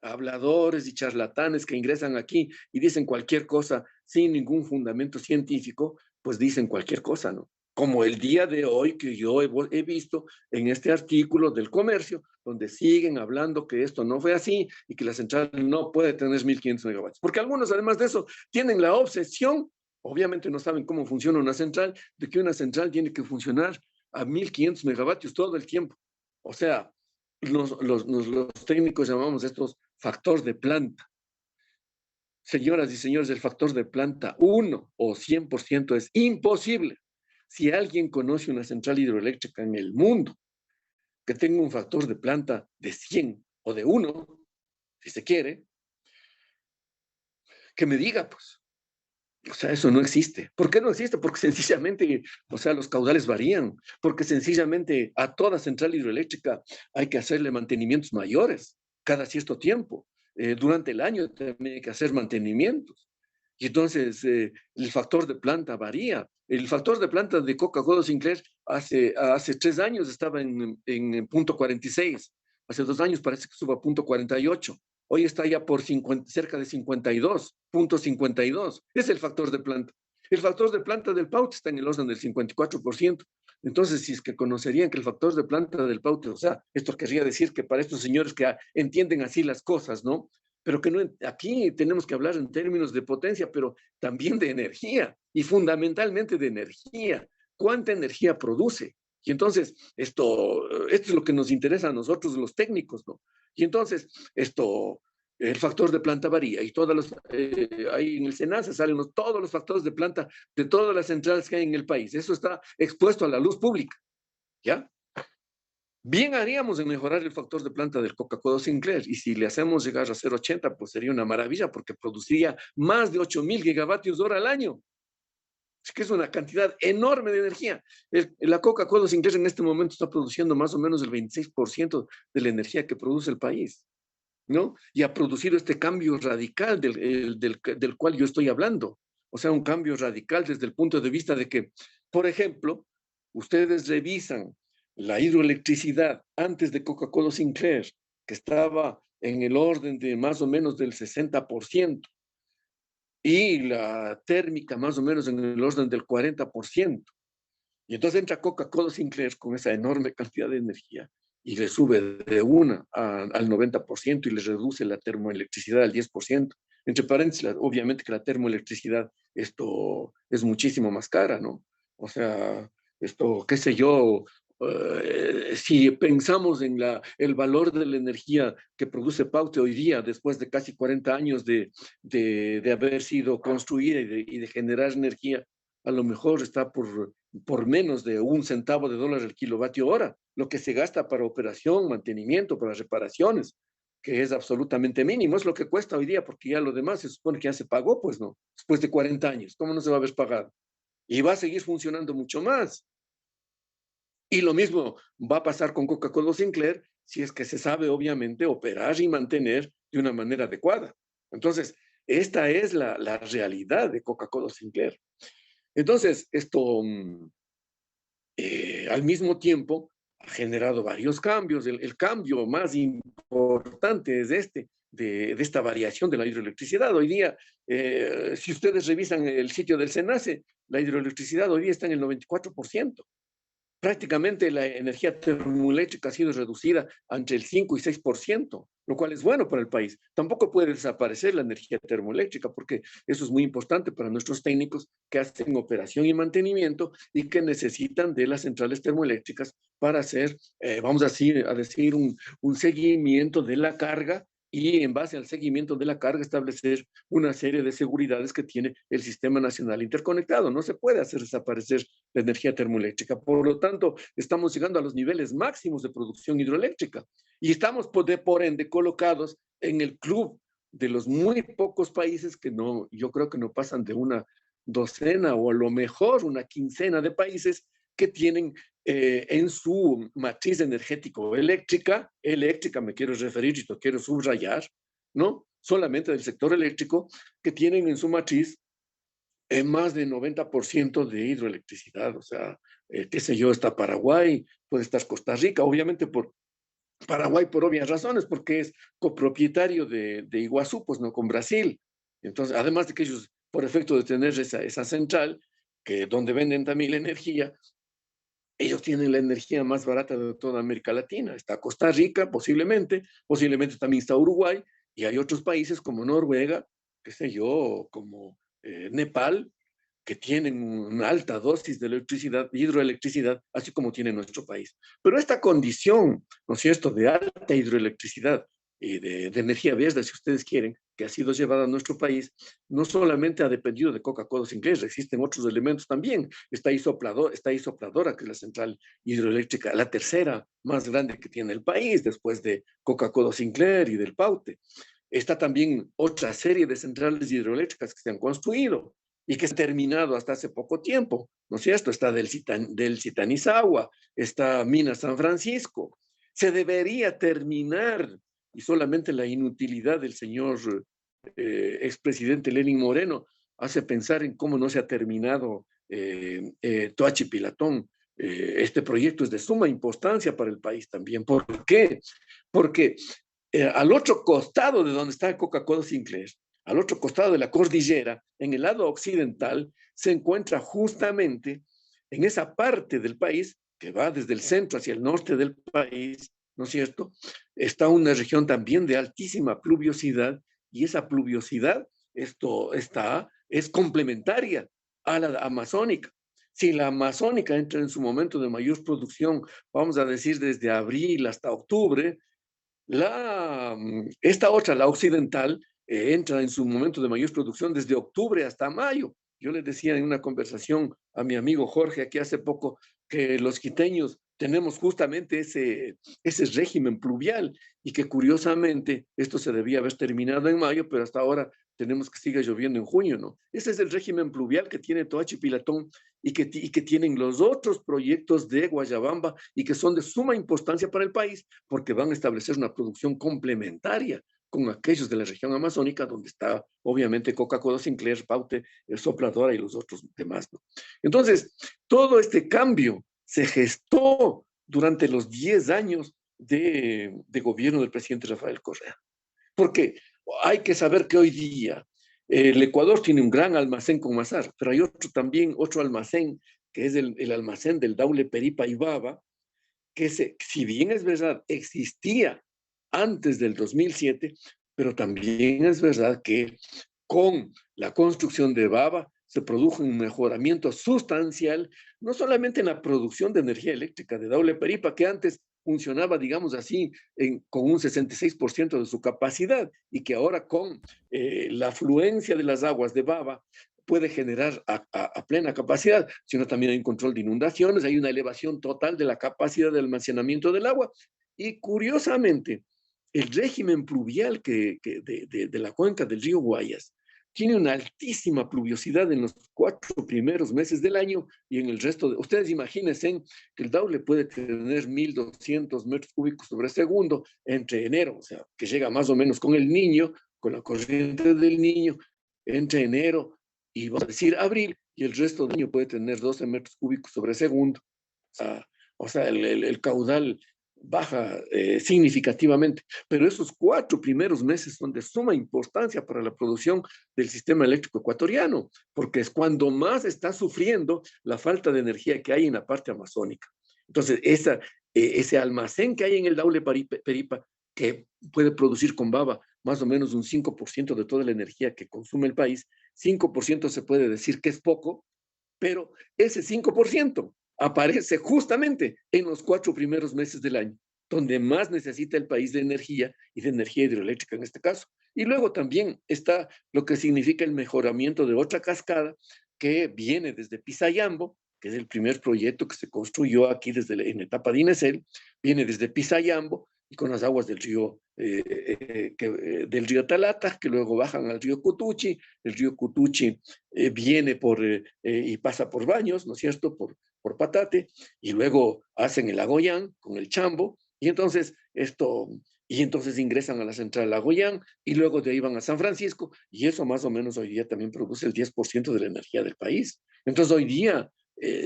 habladores y charlatanes que ingresan aquí y dicen cualquier cosa sin ningún fundamento científico, pues dicen cualquier cosa, ¿no? Como el día de hoy que yo he visto en este artículo del Comercio, donde siguen hablando que esto no fue así y que la central no puede tener 1500 megavatios. Porque algunos, además de eso, tienen la obsesión, obviamente no saben cómo funciona una central, de que una central tiene que funcionar a 1500 megavatios todo el tiempo. O sea, los técnicos llamamos estos factor de planta. Señoras y señores, el factor de planta 1 o 100% es imposible. Si alguien conoce una central hidroeléctrica en el mundo que tenga un factor de planta de 100 o de 1, si se quiere, que me diga, pues. O sea, eso no existe. ¿Por qué no existe? Porque sencillamente, o sea, los caudales varían, porque sencillamente a toda central hidroeléctrica hay que hacerle mantenimientos mayores cada cierto tiempo. Durante el año también hay que hacer mantenimientos. Y entonces el factor de planta varía. El factor de planta de Coca-Cola Sinclair hace 3 años estaba en punto 46. Hace 2 años parece que suba a punto 48. Hoy está ya por 50, cerca de 52, punto 52. Es el factor de planta. El factor de planta del Paute está en el orden del 54%. Entonces, si es que conocerían que el factor de planta del Paute, o sea, esto querría decir que para estos señores que entienden así las cosas, ¿no? Pero que no, aquí tenemos que hablar en términos de potencia, pero también de energía y fundamentalmente de energía. ¿Cuánta energía produce? Y entonces, esto es lo que nos interesa a nosotros, los técnicos, ¿no? Y entonces, el factor de planta varía y ahí en el SENACE salen todos los factores de planta de todas las centrales que hay en el país. Eso está expuesto a la luz pública, ¿ya? Bien haríamos en mejorar el factor de planta del Coca-Cola Sinclair y si le hacemos llegar a 0,80, pues sería una maravilla porque produciría más de 8.000 gigavatios hora al año. Es que es una cantidad enorme de energía. La Coca-Cola Sinclair en este momento está produciendo más o menos el 26% de la energía que produce el país, ¿no? Y ha producido este cambio radical del cual yo estoy hablando. O sea, un cambio radical desde el punto de vista de que, por ejemplo, ustedes revisan la hidroelectricidad antes de Coca-Cola Sinclair, que estaba en el orden de más o menos del 60%, y la térmica más o menos en el orden del 40%. Y entonces entra Coca-Cola Sinclair con esa enorme cantidad de energía y le sube de al 90% y le reduce la termoelectricidad al 10%. Entre paréntesis, obviamente que la termoelectricidad, esto es muchísimo más cara, ¿no? O sea, qué sé yo, si pensamos en el valor de la energía que produce Paute hoy día, después de casi 40 años de haber sido construida y de generar energía, a lo mejor está por menos de $0.01 el kilovatio hora, lo que se gasta para operación, mantenimiento, para reparaciones, que es absolutamente mínimo, es lo que cuesta hoy día, porque ya lo demás se supone que ya se pagó, pues no, después de 40 años, ¿cómo no se va a haber pagado? Y va a seguir funcionando mucho más. Y lo mismo va a pasar con Coca-Cola Sinclair si es que se sabe, obviamente, operar y mantener de una manera adecuada. Entonces, esta es la realidad de Coca-Cola Sinclair. Entonces, al mismo tiempo ha generado varios cambios. El cambio más importante es de esta variación de la hidroelectricidad. Hoy día, si ustedes revisan el sitio del SENACE, la hidroelectricidad hoy día está en el 94%. Prácticamente la energía termoeléctrica ha sido reducida entre el 5 y 6%, lo cual es bueno para el país. Tampoco puede desaparecer la energía termoeléctrica porque eso es muy importante para nuestros técnicos que hacen operación y mantenimiento y que necesitan de las centrales termoeléctricas para hacer, vamos a decir un seguimiento de la carga y en base al seguimiento de la carga establecer una serie de seguridades que tiene el Sistema Nacional Interconectado. No se puede hacer desaparecer la energía termoeléctrica. Por lo tanto, estamos llegando a los niveles máximos de producción hidroeléctrica y estamos, por ende, colocados en el club de los muy pocos países que no, yo creo que no pasan de una docena o a lo mejor una quincena de países que tienen en su matriz energético-eléctrica me quiero referir y lo quiero subrayar, ¿no? Solamente del sector eléctrico, que tienen en su matriz más de 90% de hidroelectricidad. O sea, qué sé yo, está Paraguay, puede estar Costa Rica, obviamente por Paraguay por obvias razones, porque es copropietario de Iguazú, pues no con Brasil. Entonces, además de que ellos, por efecto de tener esa central, que donde venden también la energía, ellos tienen la energía más barata de toda América Latina. Está Costa Rica, posiblemente también está Uruguay, y hay otros países como Noruega, qué sé yo, como Nepal, que tienen una alta dosis de electricidad, hidroelectricidad, así como tiene nuestro país. Pero esta condición, ¿no es cierto?, de alta hidroelectricidad y de energía verde, si ustedes quieren, que ha sido llevada a nuestro país, no solamente ha dependido de Coca-Cola Sinclair, existen otros elementos también. Está Isopladora, que es la central hidroeléctrica, la tercera más grande que tiene el país, después de Coca-Cola Sinclair y del Paute. Está también otra serie de centrales hidroeléctricas que se han construido. y que se ha terminado hasta hace poco tiempo, ¿no es cierto? Está del Citanizagua, está Mina San Francisco. Se debería terminar, y solamente la inutilidad del señor expresidente Lenín Moreno hace pensar en cómo no se ha terminado Toachi Pilatón. Este proyecto es de suma importancia para el país también. ¿Por qué? Porque al otro costado de donde está Coca-Cola Sinclair, al otro costado de la cordillera, en el lado occidental, se encuentra justamente en esa parte del país que va desde el centro hacia el norte del país, ¿no es cierto? Está una región también de altísima pluviosidad y esa pluviosidad es complementaria a la amazónica. Si la amazónica entra en su momento de mayor producción, vamos a decir desde abril hasta octubre, esta otra, la occidental, entra en su momento de mayor producción desde octubre hasta mayo. Yo le decía en una conversación a mi amigo Jorge aquí hace poco que los quiteños tenemos justamente ese régimen pluvial y que curiosamente esto se debía haber terminado en mayo, pero hasta ahora tenemos que siga lloviendo en junio, ¿no? Ese es el régimen pluvial que tiene Toachi Pilatón y que tienen los otros proyectos de Guayabamba y que son de suma importancia para el país porque van a establecer una producción complementaria con aquellos de la región amazónica, donde está obviamente Coca-Cola, Sinclair, Paute, el Sopladora y los otros demás, ¿no? Entonces, todo este cambio se gestó durante los 10 años de gobierno del presidente Rafael Correa. Porque hay que saber que hoy día el Ecuador tiene un gran almacén con Mazar, pero hay otro almacén, que es el almacén del Daule Peripa y Baba, que si bien es verdad, existía antes del 2007, pero también es verdad que con la construcción de Baba se produjo un mejoramiento sustancial, no solamente en la producción de energía eléctrica de Daule Peripa, que antes funcionaba, digamos así, con un 66% de su capacidad y que ahora con la afluencia de las aguas de Baba puede generar a plena capacidad, sino también hay un control de inundaciones, hay una elevación total de la capacidad de almacenamiento del agua. Y curiosamente, el régimen pluvial de la cuenca del río Guayas tiene una altísima pluviosidad en los 4 primeros meses del año y en el resto de... Ustedes imagínense que el Daule puede tener 1.200 metros cúbicos sobre segundo entre enero, o sea, que llega más o menos con el Niño, con la corriente del Niño, entre enero y vamos a decir abril, y el resto del año puede tener 12 metros cúbicos sobre segundo. O sea, el caudal baja significativamente, pero esos 4 primeros meses son de suma importancia para la producción del sistema eléctrico ecuatoriano, porque es cuando más está sufriendo la falta de energía que hay en la parte amazónica. Entonces, ese almacén que hay en el Daule Peripa, que puede producir con baba más o menos un 5% de toda la energía que consume el país, 5% se puede decir que es poco, pero ese 5% aparece justamente en los 4 primeros meses del año, donde más necesita el país de energía y de energía hidroeléctrica en este caso. Y luego también está lo que significa el mejoramiento de otra cascada que viene desde Pisayambo, que es el primer proyecto que se construyó aquí en la etapa de Inesel, viene desde Pisayambo y con las aguas del río Talata, que luego bajan al río Cutuchi. El río Cutuchi viene y pasa por Baños, ¿no es cierto?, por Patate, y luego hacen el Agoyán con el Chambo, y entonces ingresan a la central Agoyán, y luego de ahí van a San Francisco, y eso más o menos hoy día también produce el 10% de la energía del país. Entonces hoy día,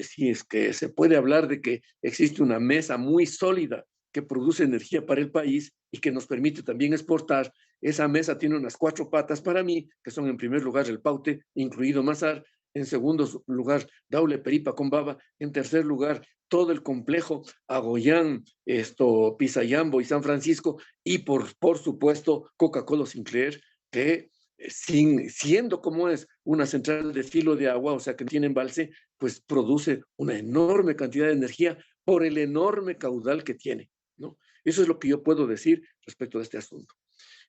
si es que se puede hablar de que existe una mesa muy sólida que produce energía para el país y que nos permite también exportar, esa mesa tiene unas 4 patas para mí, que son en primer lugar el Paute, incluido Mazar, en segundo lugar Daule Peripa con Baba, en tercer lugar todo el complejo Agoyán, Pisayambo y San Francisco, y por supuesto Coca-Cola Sinclair, que siendo como es una central de filo de agua, o sea que tiene embalse, pues produce una enorme cantidad de energía por el enorme caudal que tiene, ¿no? Eso es lo que yo puedo decir respecto a este asunto.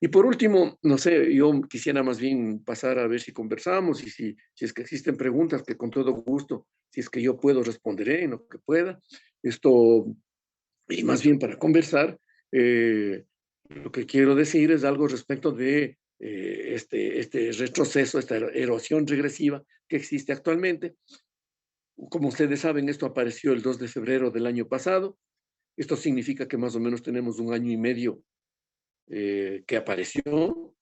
Y por último, no sé, yo quisiera más bien pasar a ver si conversamos y si es que existen preguntas que con todo gusto, si es que yo puedo, responderé en lo que pueda. Esto, y más bien para conversar, lo que quiero decir es algo respecto de este retroceso, esta erosión regresiva que existe actualmente. Como ustedes saben, esto apareció el 2 de febrero del año pasado. Esto significa que más o menos tenemos un año y medio que apareció.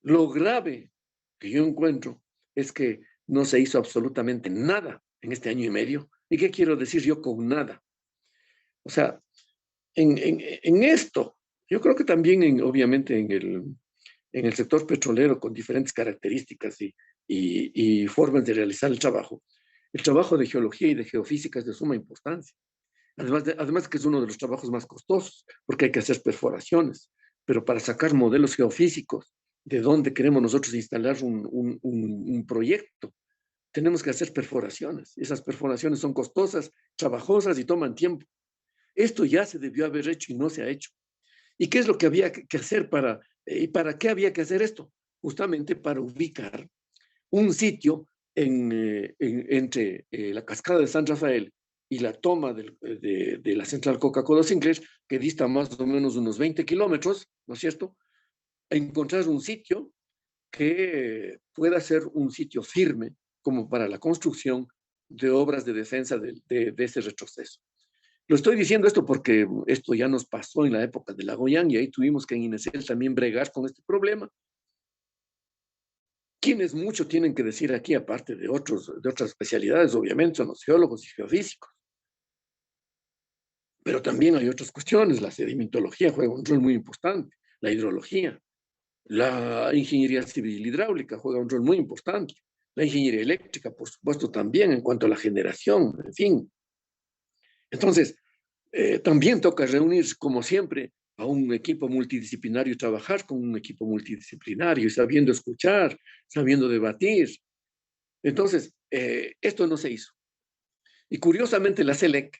Lo grave que yo encuentro es que no se hizo absolutamente nada en este año y medio. ¿Y qué quiero decir yo con nada? O sea, en esto, yo creo que también, obviamente, en el sector petrolero, con diferentes características y formas de realizar el trabajo de geología y de geofísica es de suma importancia. Además que es uno de los trabajos más costosos, porque hay que hacer perforaciones, pero para sacar modelos geofísicos de dónde queremos nosotros instalar un proyecto, tenemos que hacer perforaciones. Esas perforaciones son costosas, trabajosas y toman tiempo. Esto ya se debió haber hecho y no se ha hecho. ¿Y qué es lo que había que hacer y para qué había que hacer esto? Justamente para ubicar un sitio entre la cascada de San Rafael y la toma de la central Coca-Cola Sinclair, que dista más o menos unos 20 kilómetros, ¿no es cierto? Encontrar un sitio que pueda ser un sitio firme como para la construcción de obras de defensa de ese retroceso. Lo estoy diciendo esto porque esto ya nos pasó en la época de Lagoyán y ahí tuvimos que en INESEL también bregar con este problema. Quienes mucho tienen que decir aquí, aparte de otras especialidades, obviamente, son los geólogos y geofísicos. Pero también hay otras cuestiones. La sedimentología juega un rol muy importante, la hidrología, la ingeniería civil hidráulica juega un rol muy importante, la ingeniería eléctrica, por supuesto, también en cuanto a la generación, en fin. Entonces, también toca reunir, como siempre, a un equipo multidisciplinario y trabajar con un equipo multidisciplinario, sabiendo escuchar, sabiendo debatir. Entonces, esto no se hizo. Y curiosamente la CELEC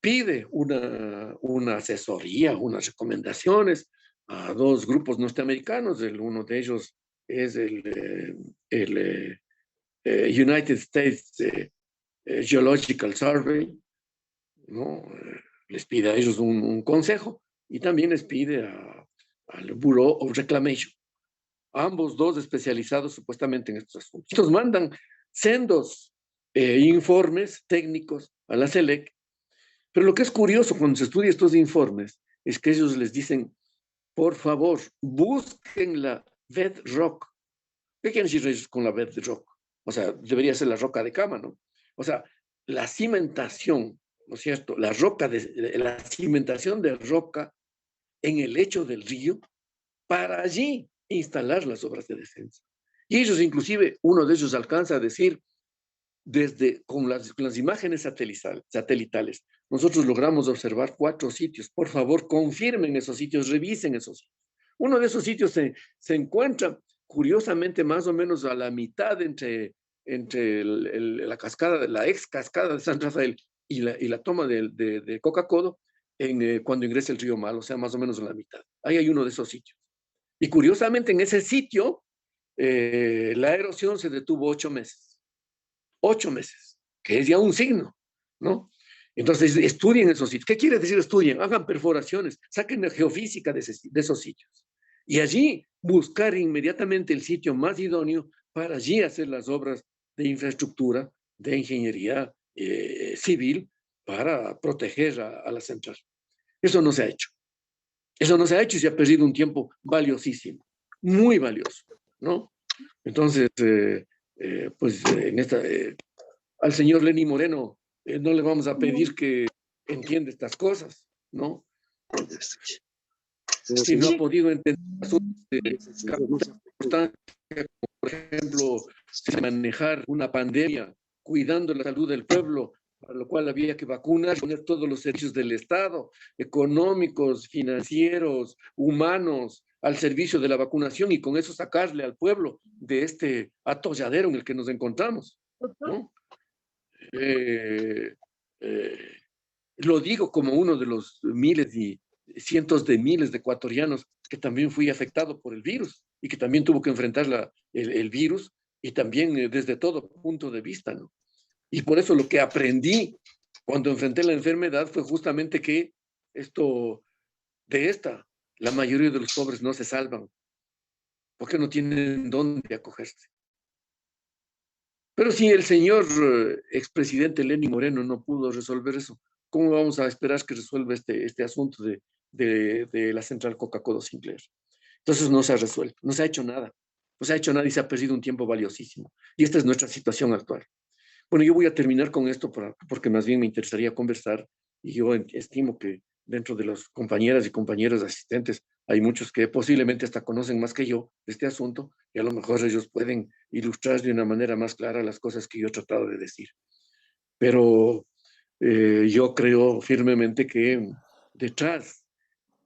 pide una asesoría, unas recomendaciones a dos grupos norteamericanos. Uno de ellos es el United States Geological Survey, ¿no? Les pide a ellos un consejo y también les pide al Bureau of Reclamation. Ambos dos especializados supuestamente en estos asuntos. Estos mandan sendos informes técnicos a la CELEC, pero lo que es curioso cuando se estudia estos informes es que ellos les dicen, por favor, busquen la bedrock. ¿Qué quieren decir ellos con la bedrock? O sea, debería ser la roca de cama, ¿no? O sea, la cimentación, ¿no es cierto? La cimentación de roca en el lecho del río para allí instalar las obras de defensa. Y ellos, inclusive, uno de ellos alcanza a decir, con las imágenes satelitales, nosotros logramos observar 4 sitios. Por favor, confirmen esos sitios, revisen esos sitios. Uno de esos sitios se encuentra, curiosamente, más o menos a la mitad entre la cascada, la ex cascada de San Rafael y la toma de Coca-Cola cuando ingresa el río Mal, o sea, más o menos a la mitad. Ahí hay uno de esos sitios. Y curiosamente, en ese sitio, la erosión se detuvo 8 meses. 8 meses, que es ya un signo, ¿no? Entonces, estudien esos sitios. ¿Qué quiere decir estudien? Hagan perforaciones, saquen la geofísica de esos sitios. Y allí buscar inmediatamente el sitio más idóneo para allí hacer las obras de infraestructura, de ingeniería civil para proteger a la central. Eso no se ha hecho. Eso no se ha hecho y se ha perdido un tiempo valiosísimo, muy valioso, ¿no? Entonces, pues al señor Lenín Moreno no le vamos a pedir que entienda estas cosas, ¿no? Si no ha podido entender asuntos de importancia, como por ejemplo, manejar una pandemia, cuidando la salud del pueblo, para lo cual había que vacunar, poner todos los servicios del Estado, económicos, financieros, humanos, al servicio de la vacunación y con eso sacarle al pueblo de este atolladero en el que nos encontramos, ¿no? Lo digo como uno de los miles y cientos de miles de ecuatorianos que también fui afectado por el virus y que también tuvo que enfrentar el virus y también desde todo punto de vista, ¿no? Y por eso lo que aprendí cuando enfrenté la enfermedad fue justamente que la mayoría de los pobres no se salvan. porque no tienen dónde acogerse. Pero si el señor expresidente Lenín Moreno no pudo resolver eso, ¿cómo vamos a esperar que resuelva este asunto de la central Coca-Cola Sinclair? Entonces no se ha resuelto, no se ha hecho nada. No se ha hecho nada y se ha perdido un tiempo valiosísimo. Y esta es nuestra situación actual. Bueno, yo voy a terminar con esto porque más bien me interesaría conversar y yo estimo que dentro de las compañeras y compañeros asistentes hay muchos que posiblemente hasta conocen más que yo de este asunto y a lo mejor ellos pueden ilustrar de una manera más clara las cosas que yo he tratado de decir. Pero yo creo firmemente que detrás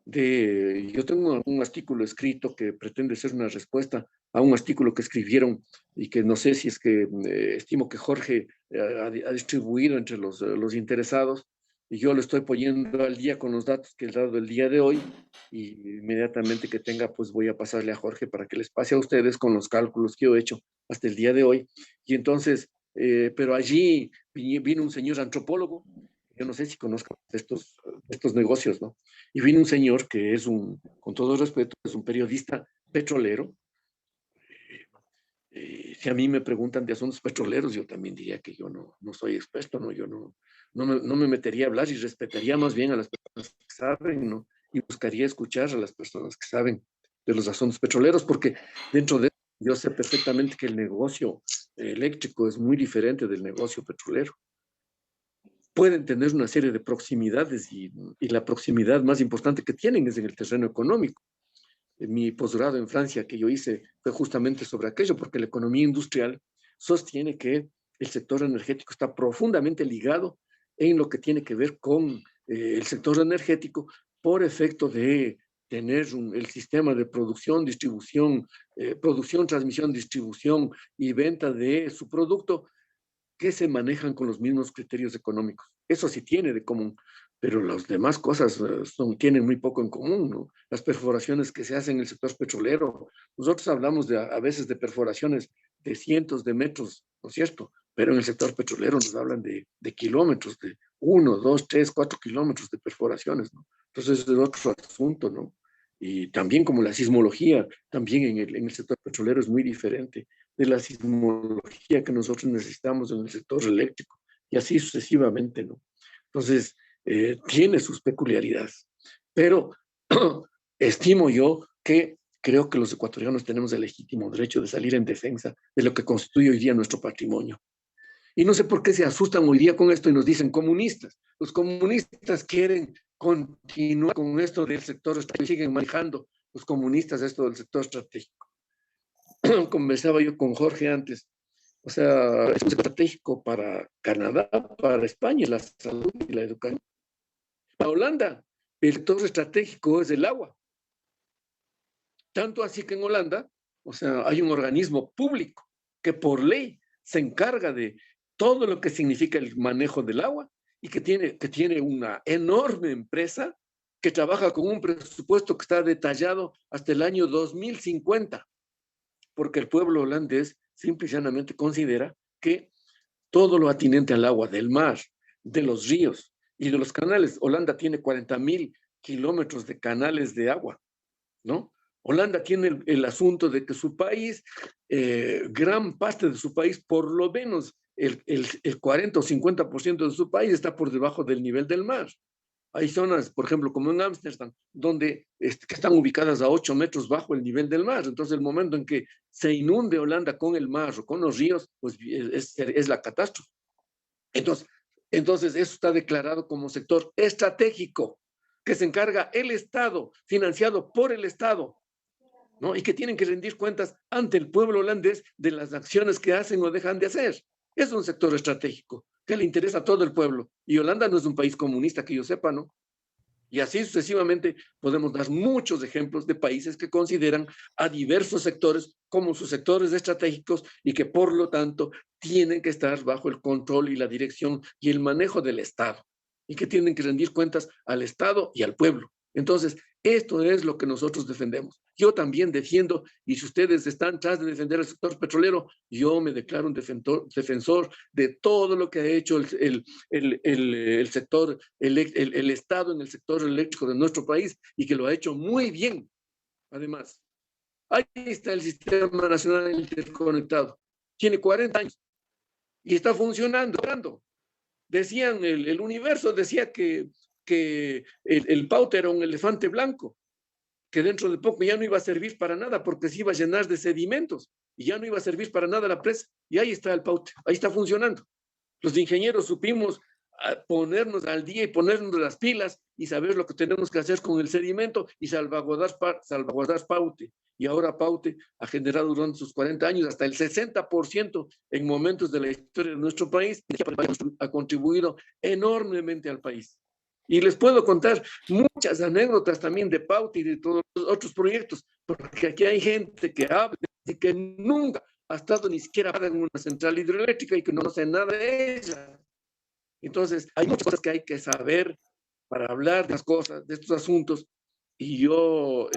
yo tengo un artículo escrito que pretende ser una respuesta a un artículo que escribieron y que no sé si es que estimo que Jorge ha distribuido entre los interesados y yo lo estoy poniendo al día con los datos que he dado el día de hoy y inmediatamente que tenga pues voy a pasarle a Jorge para que les pase a ustedes con los cálculos que yo he hecho hasta el día de hoy y entonces, pero allí vino un señor antropólogo, yo no sé si conozcan estos negocios, ¿no? Y vino un señor que es con todo respeto, es un periodista petrolero. Si a mí me preguntan de asuntos petroleros, yo también diría que yo no soy experto, ¿no? Yo no me metería a hablar y respetaría más bien a las personas que saben, ¿no? Y buscaría escuchar a las personas que saben de los asuntos petroleros, porque dentro de eso yo sé perfectamente que el negocio eléctrico es muy diferente del negocio petrolero. Pueden tener una serie de proximidades y la proximidad más importante que tienen es en el terreno económico. Mi posgrado en Francia que yo hice fue justamente sobre aquello, porque la economía industrial sostiene que el sector energético está profundamente ligado en lo que tiene que ver con el sector energético por efecto de tener el sistema de producción, transmisión, distribución y venta de su producto que se manejan con los mismos criterios económicos. Eso sí tiene de común, pero las demás cosas tienen muy poco en común, ¿no? Las perforaciones que se hacen en el sector petrolero, nosotros hablamos a veces de perforaciones de cientos de metros, ¿no es cierto? Pero en el sector petrolero nos hablan de kilómetros, de 1, 2, 3, 4 kilómetros de perforaciones, ¿no? Entonces es otro asunto, ¿no? Y también como la sismología, también en el sector petrolero es muy diferente de la sismología que nosotros necesitamos en el sector eléctrico y así sucesivamente, ¿no? Entonces, tiene sus peculiaridades, pero estimo yo que creo que los ecuatorianos tenemos el legítimo derecho de salir en defensa de lo que constituye hoy día nuestro patrimonio. Y no sé por qué se asustan hoy día con esto y nos dicen comunistas. Los comunistas quieren continuar con esto del sector estratégico, siguen manejando los comunistas esto del sector estratégico. Conversaba yo con Jorge antes, o sea, es estratégico para Canadá, para España, la salud y la educación. Para Holanda, el sector estratégico es el agua. Tanto así que en Holanda, o sea, hay un organismo público que por ley se encarga de todo lo que significa el manejo del agua y que tiene una enorme empresa que trabaja con un presupuesto que está detallado hasta el año 2050, porque el pueblo holandés simple y llanamente considera que todo lo atinente al agua del mar, de los ríos y de los canales, Holanda tiene 40.000 kilómetros de canales de agua, ¿no? Holanda tiene el asunto de que su país, gran parte de su país, por lo menos el 40 o 50% de su país está por debajo del nivel del mar. Hay zonas, por ejemplo, como en Ámsterdam, donde que están ubicadas a 8 metros bajo el nivel del mar. Entonces, el momento en que se inunde Holanda con el mar o con los ríos, pues es la catástrofe. Entonces, eso está declarado como sector estratégico, que se encarga el Estado, financiado por el Estado, ¿no? Y que tienen que rendir cuentas ante el pueblo holandés de las acciones que hacen o dejan de hacer. Es un sector estratégico que le interesa a todo el pueblo. Y Holanda no es un país comunista, que yo sepa, ¿no? Y así sucesivamente podemos dar muchos ejemplos de países que consideran a diversos sectores como sus sectores estratégicos y que por lo tanto tienen que estar bajo el control y la dirección y el manejo del Estado y que tienen que rendir cuentas al Estado y al pueblo. Entonces, esto es lo que nosotros defendemos. Yo también defiendo, y si ustedes están tras de defender el sector petrolero, yo me declaro un defensor de todo lo que ha hecho el sector, el Estado en el sector eléctrico de nuestro país y que lo ha hecho muy bien, además. Ahí está el Sistema Nacional Interconectado. Tiene 40 años y está funcionando. Decían, el Universo decía que el Paute era un elefante blanco, que dentro de poco ya no iba a servir para nada porque se iba a llenar de sedimentos y ya no iba a servir para nada la presa. Y ahí está el Paute, ahí está funcionando. Los ingenieros supimos ponernos al día y ponernos las pilas y saber lo que tenemos que hacer con el sedimento y salvaguardar Paute. Y ahora Paute ha generado durante sus 40 años hasta el 60% en momentos de la historia de nuestro país, ha contribuido enormemente al país. Y les puedo contar muchas anécdotas también de Paute y de todos los otros proyectos, porque aquí hay gente que habla y que nunca ha estado ni siquiera en una central hidroeléctrica y que no conoce nada de ella. Entonces, hay muchas cosas que hay que saber para hablar de las cosas, de estos asuntos, y yo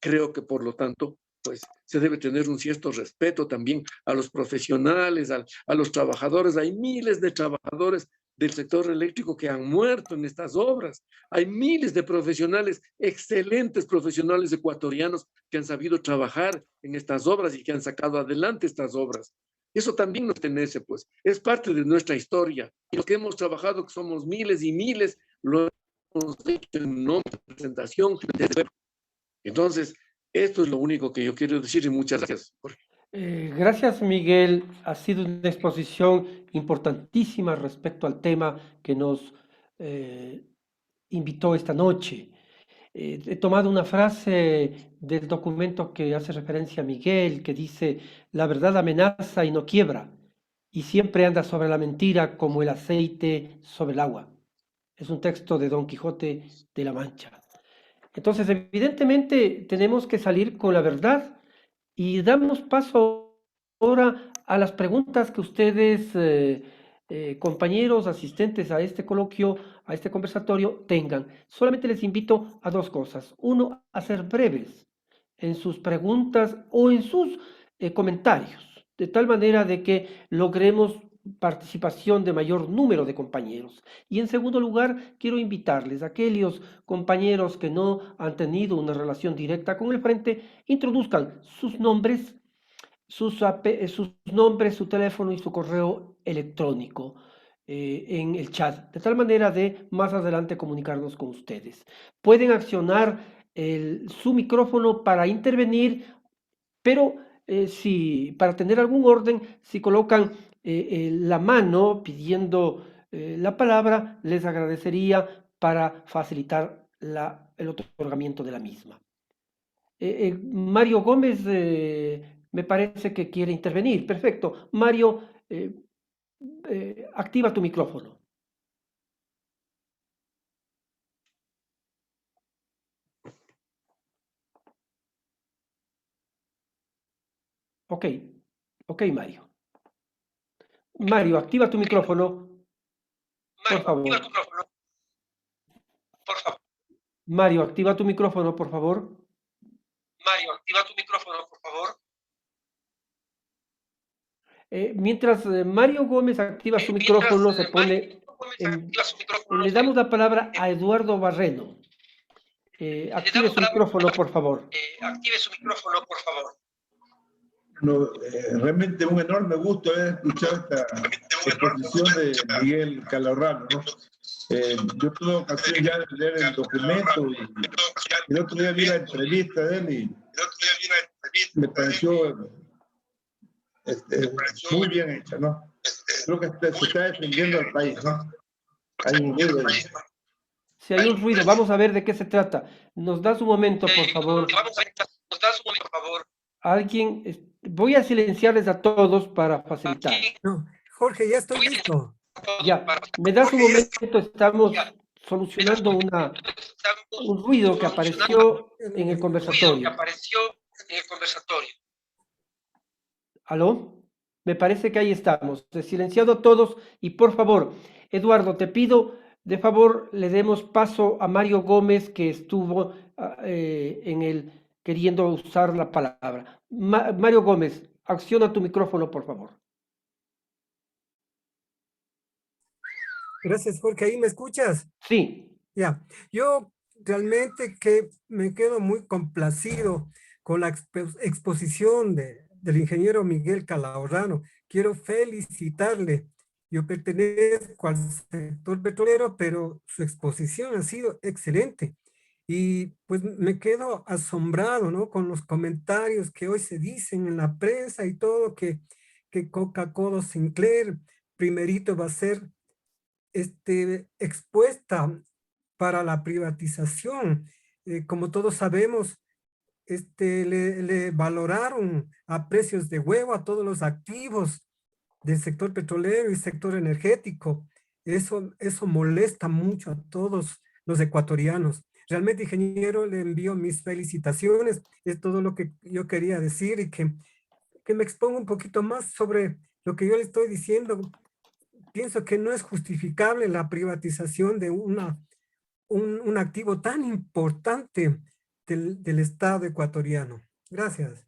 creo que por lo tanto, pues se debe tener un cierto respeto también a los profesionales, a los trabajadores. Hay miles de trabajadores del sector eléctrico que han muerto en estas obras. Hay miles de profesionales, excelentes profesionales ecuatorianos que han sabido trabajar en estas obras y que han sacado adelante estas obras. Eso también nos pertenece, pues, es parte de nuestra historia. Y los que hemos trabajado, que somos miles y miles, lo hemos hecho en nombre de presentación. Entonces, esto es lo único que yo quiero decir y muchas gracias. Gracias, Miguel. Ha sido una exposición importantísima respecto al tema que nos invitó esta noche. He tomado una frase del documento que hace referencia a Miguel, que dice, la verdad amenaza y no quiebra, y siempre anda sobre la mentira como el aceite sobre el agua. Es un texto de Don Quijote de la Mancha. Entonces, evidentemente, tenemos que salir con la verdad y damos paso ahora a las preguntas que ustedes, compañeros, asistentes a este coloquio, a este conversatorio, tengan. Solamente les invito a dos cosas. Uno, a ser breves en sus preguntas o en sus comentarios, de tal manera de que logremos participación de mayor número de compañeros. Y en segundo lugar, quiero invitarles a aquellos compañeros que no han tenido una relación directa con el frente, introduzcan sus nombres, sus nombres, su teléfono y su correo electrónico en el chat, de tal manera de más adelante comunicarnos con ustedes. Pueden accionar su micrófono para intervenir, pero si para tener algún orden, si colocan la mano pidiendo la palabra, les agradecería para facilitar el otorgamiento de la misma. Mario Gómez me parece que quiere intervenir. Perfecto. Mario, activa tu micrófono. Ok, ok, Mario. Mario, activa tu micrófono, por favor. Mario, activa tu micrófono, por favor. Mario, activa tu micrófono, por favor. Mientras Mario Gómez activa su micrófono, se pone le damos la palabra a Eduardo Barreno. Active su micrófono, por favor. Active su micrófono, por favor. No, realmente un enorme gusto haber escuchado esta exposición de Miguel Calorrano, ¿no? Yo tuve ocasión ya de leer el documento y el otro día vi la entrevista de él y me pareció muy bien hecha, ¿no? Creo que se está defendiendo al país, ¿no? Hay un ruido ahí. Si hay un ruido, vamos a ver de qué se trata. Nos das un momento, por favor. Alguien, voy a silenciarles a todos para facilitar. No, Jorge, ya estoy listo. Ya, me das un momento, estamos solucionando un ruido que apareció en el conversatorio. ¿Aló? Me parece que ahí estamos. Silenciado a todos y por favor, Eduardo, te pido de favor le demos paso a Mario Gómez que estuvo queriendo usar la palabra. Mario Gómez, acciona tu micrófono, por favor. Gracias, Jorge. ¿Ahí me escuchas? Sí. Ya. Yo realmente que me quedo muy complacido con la exposición del ingeniero Miguel Calahorrano. Quiero felicitarle. Yo pertenezco al sector petrolero, pero su exposición ha sido excelente. Y pues me quedo asombrado, ¿no? Con los comentarios que hoy se dicen en la prensa y todo, que Coca-Cola Sinclair primerito va a ser expuesta para la privatización. Como todos sabemos, le valoraron a precios de huevo a todos los activos del sector petrolero y sector energético. Eso molesta mucho a todos los ecuatorianos. Realmente, ingeniero, le envío mis felicitaciones. Es todo lo que yo quería decir y que me exponga un poquito más sobre lo que yo le estoy diciendo. Pienso que no es justificable la privatización de un activo tan importante del Estado ecuatoriano. Gracias.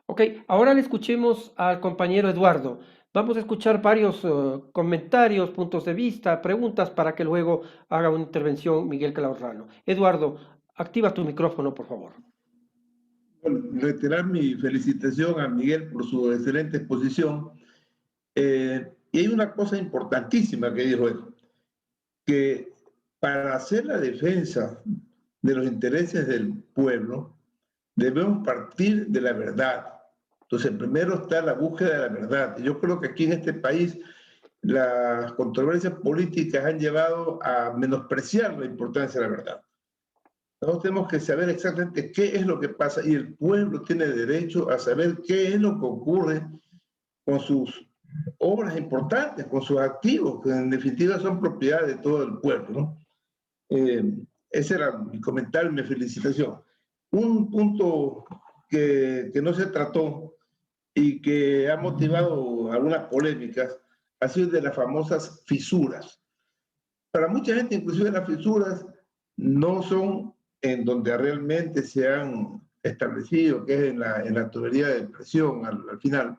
Ok, ahora le escuchemos al compañero Eduardo. Vamos a escuchar varios comentarios, puntos de vista, preguntas para que luego haga una intervención Miguel Calahorrano. Eduardo, activa tu micrófono, por favor. Bueno, reiterar mi felicitación a Miguel por su excelente exposición. Y hay una cosa importantísima que dijo él, que para hacer la defensa de los intereses del pueblo, debemos partir de la verdad. Entonces, primero está la búsqueda de la verdad. Yo creo que aquí en este país las controversias políticas han llevado a menospreciar la importancia de la verdad. Nosotros tenemos que saber exactamente qué es lo que pasa y el pueblo tiene derecho a saber qué es lo que ocurre con sus obras importantes, con sus activos, que en definitiva son propiedad de todo el pueblo, ¿no? Ese era mi comentario, mi felicitación. Un punto que no se trató y que ha motivado algunas polémicas ha sido de las famosas fisuras. Para mucha gente, inclusive las fisuras no son en donde realmente se han establecido, que es en la tubería de presión al final,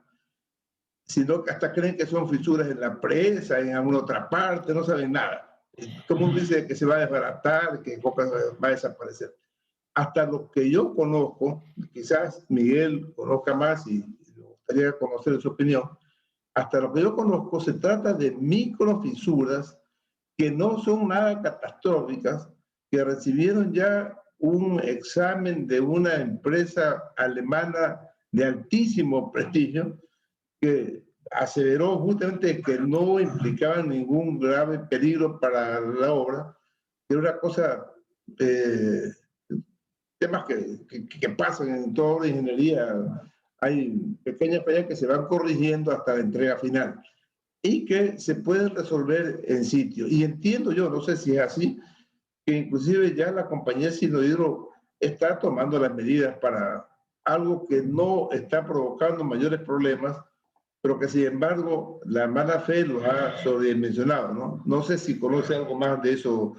sino que hasta creen que son fisuras en la presa, en alguna otra parte, no saben nada. Todo el mundo dice que se va a desbaratar, que Coca va a desaparecer. Hasta lo que yo conozco, quizás Miguel conozca más y me gustaría conocer su opinión, hasta lo que yo conozco se trata de microfisuras que no son nada catastróficas, que recibieron ya un examen de una empresa alemana de altísimo prestigio que aseveró justamente que no implicaban ningún grave peligro para la obra, que era una cosa, temas que pasan en toda la ingeniería, hay pequeñas fallas que se van corrigiendo hasta la entrega final y que se pueden resolver en sitio. Y entiendo yo, no sé si es así, que inclusive ya la compañía Sinohidro está tomando las medidas para algo que no está provocando mayores problemas, pero que sin embargo la mala fe los ha sobredimensionado, ¿no? No sé si conoce algo más de eso,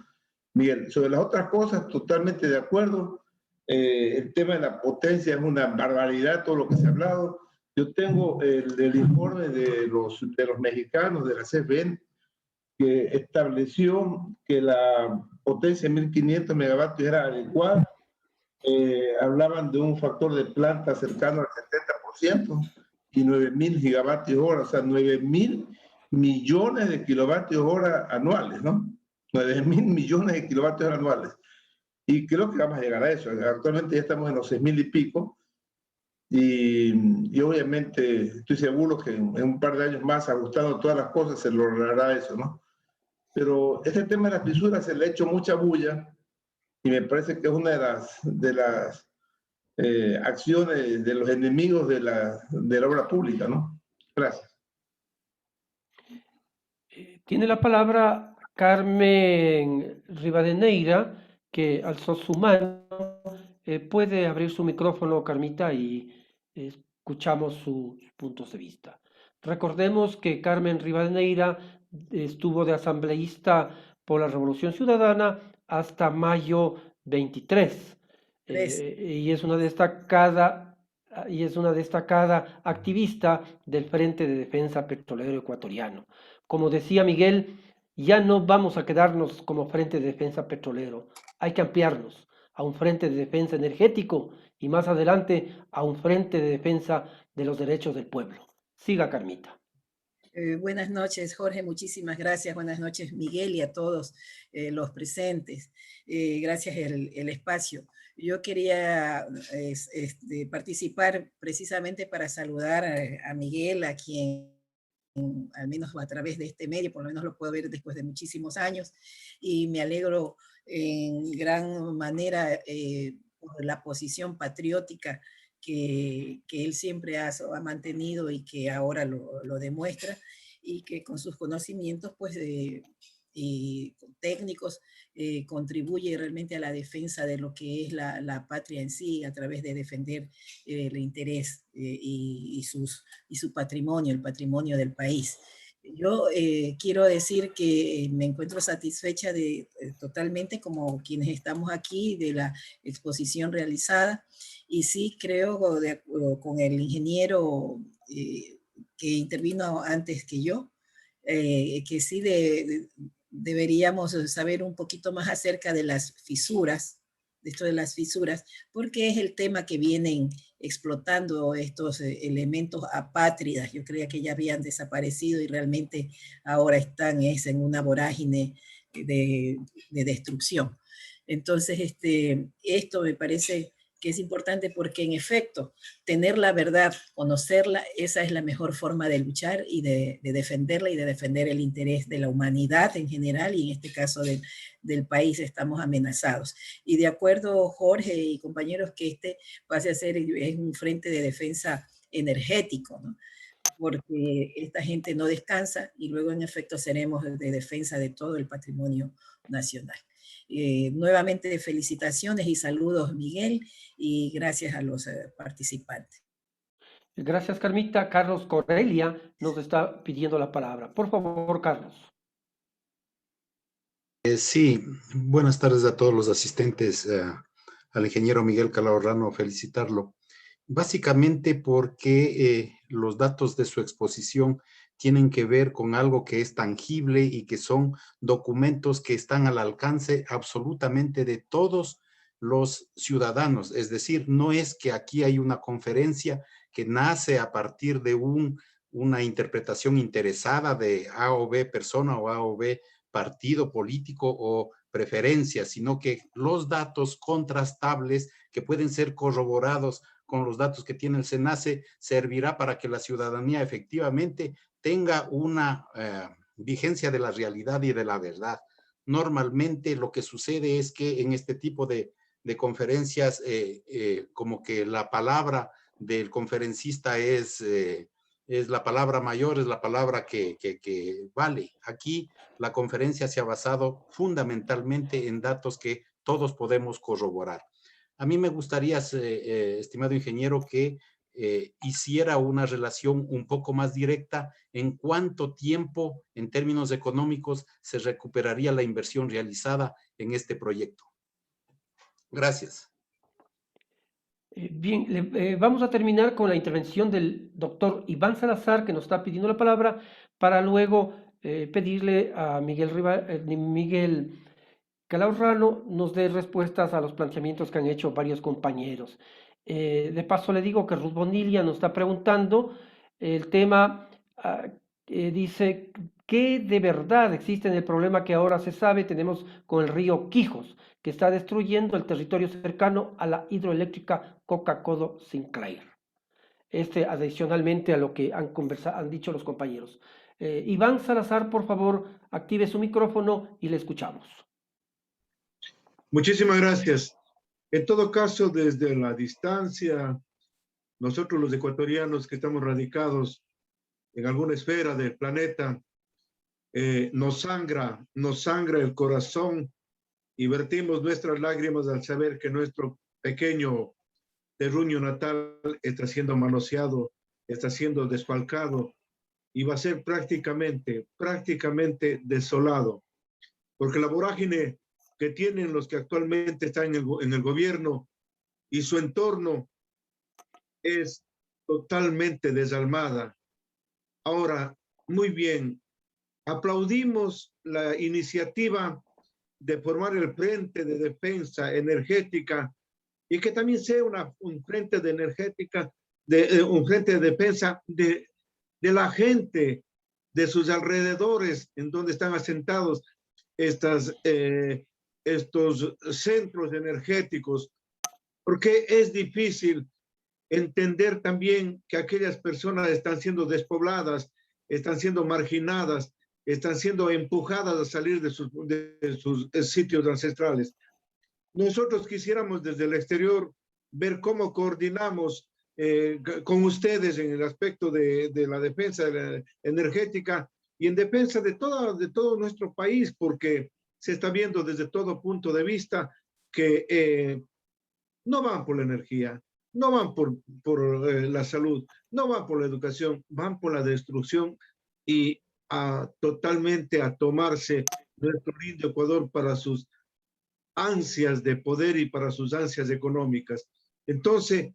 Miguel. Sobre las otras cosas, totalmente de acuerdo. El tema de la potencia es una barbaridad, todo lo que se ha hablado. Yo tengo el informe de los mexicanos, de la CFE, que estableció que la potencia de 1500 megavatios era adecuada. Hablaban de un factor de planta cercano al 70% y 9.000 gigavatios hora, o sea, 9.000 millones de kilovatios hora anuales, ¿no? 9.000 millones de kilovatios hora anuales. Y creo que vamos a llegar a eso. Actualmente ya estamos en los 6.000 y pico. Y obviamente estoy seguro que en un par de años más, ajustando todas las cosas, se logrará eso, ¿no? Pero este tema de las fisuras se le ha hecho mucha bulla y me parece que es una de las acciones de los enemigos de la obra pública, ¿no? Gracias. Tiene la palabra Carmen Rivadeneira, que alzó su mano. Puede abrir su micrófono, Carmita, y escuchamos sus puntos de vista. Recordemos que Carmen Rivadeneira estuvo de asambleísta por la Revolución Ciudadana hasta mayo 23 y es una destacada activista del Frente de Defensa Petrolero Ecuatoriano. Como decía Miguel, ya no vamos a quedarnos como Frente de Defensa Petrolero, hay que ampliarnos, a un frente de defensa energético y más adelante a un frente de defensa de los derechos del pueblo. Siga, Carmita. Buenas noches, Jorge, muchísimas gracias. Buenas noches, Miguel, y a todos los presentes. Gracias el espacio. Yo quería participar precisamente para saludar a Miguel, a quien al menos a través de este medio, por lo menos lo puedo ver después de muchísimos años, y me alegro en gran manera por la posición patriótica que él siempre ha mantenido y que ahora lo demuestra, y que con sus conocimientos pues, y técnicos contribuye realmente a la defensa de lo que es la patria en sí, a través de defender el interés y su patrimonio, el patrimonio del país. Yo quiero decir que me encuentro satisfecha totalmente, como quienes estamos aquí, de la exposición realizada, y sí creo con el ingeniero que intervino antes que yo, que sí deberíamos saber un poquito más acerca de las fisuras, de esto de las fisuras, porque es el tema que vienen explotando estos elementos apátridas. Yo creía que ya habían desaparecido y realmente ahora están en una vorágine de destrucción. Entonces, esto me parece que es importante porque en efecto, tener la verdad, conocerla, esa es la mejor forma de luchar y de defenderla y de defender el interés de la humanidad en general, y en este caso del país estamos amenazados. Y de acuerdo, Jorge y compañeros, que pase a ser un frente de defensa energético, ¿no? Porque esta gente no descansa y luego en efecto seremos de defensa de todo el patrimonio nacional. Nuevamente felicitaciones y saludos, Miguel, y gracias a los participantes. Gracias, Carmita. Carlos Correlia nos está pidiendo la palabra. Por favor, Carlos. Sí, buenas tardes a todos los asistentes, al ingeniero Miguel Calahorrano, felicitarlo. Básicamente porque los datos de su exposición tienen que ver con algo que es tangible y que son documentos que están al alcance absolutamente de todos los ciudadanos. Es decir, no es que aquí hay una conferencia que nace a partir de una interpretación interesada de A o B persona o A o B partido político o preferencia, sino que los datos contrastables que pueden ser corroborados con los datos que tiene el SENACE servirá para que la ciudadanía efectivamente tenga una vigencia de la realidad y de la verdad. Normalmente lo que sucede es que en este tipo de conferencias como que la palabra del conferencista es la palabra mayor, es la palabra que vale. Aquí la conferencia se ha basado fundamentalmente en datos que todos podemos corroborar. A mí me gustaría, estimado ingeniero, que hiciera una relación un poco más directa en cuánto tiempo, en términos económicos, se recuperaría la inversión realizada en este proyecto. Gracias. Bien, vamos a terminar con la intervención del doctor Iván Salazar, que nos está pidiendo la palabra, para luego pedirle a Miguel Calahorrano nos dé respuestas a los planteamientos que han hecho varios compañeros. De paso le digo que Ruth Bonilla nos está preguntando el tema, dice, ¿qué de verdad existe en el problema que ahora se sabe tenemos con el río Quijos, que está destruyendo el territorio cercano a la hidroeléctrica Coca-Codo Sinclair? Adicionalmente a lo que han dicho los compañeros. Iván Salazar, por favor, active su micrófono y le escuchamos. Muchísimas gracias. En todo caso, desde la distancia, nosotros los ecuatorianos que estamos radicados en alguna esfera del planeta, nos sangra el corazón y vertimos nuestras lágrimas al saber que nuestro pequeño terruño natal está siendo manoseado, está siendo desfalcado y va a ser prácticamente desolado, porque la vorágine que tienen los que actualmente están en el gobierno y su entorno es totalmente desalmada. Ahora, muy bien, aplaudimos la iniciativa de formar el frente de defensa energética y que también sea un frente de energética, un frente de defensa de la gente, de sus alrededores, en donde están asentados estos centros energéticos, porque es difícil entender también que aquellas personas están siendo despobladas, están siendo marginadas, están siendo empujadas a salir de sus sitios ancestrales. Nosotros quisiéramos desde el exterior ver cómo coordinamos con ustedes en el aspecto de la defensa energética y en defensa de todo nuestro país, porque se está viendo desde todo punto de vista que no van por la energía, no van por la salud, no van por la educación, van por la destrucción y totalmente a tomarse nuestro lindo Ecuador para sus ansias de poder y para sus ansias económicas. Entonces,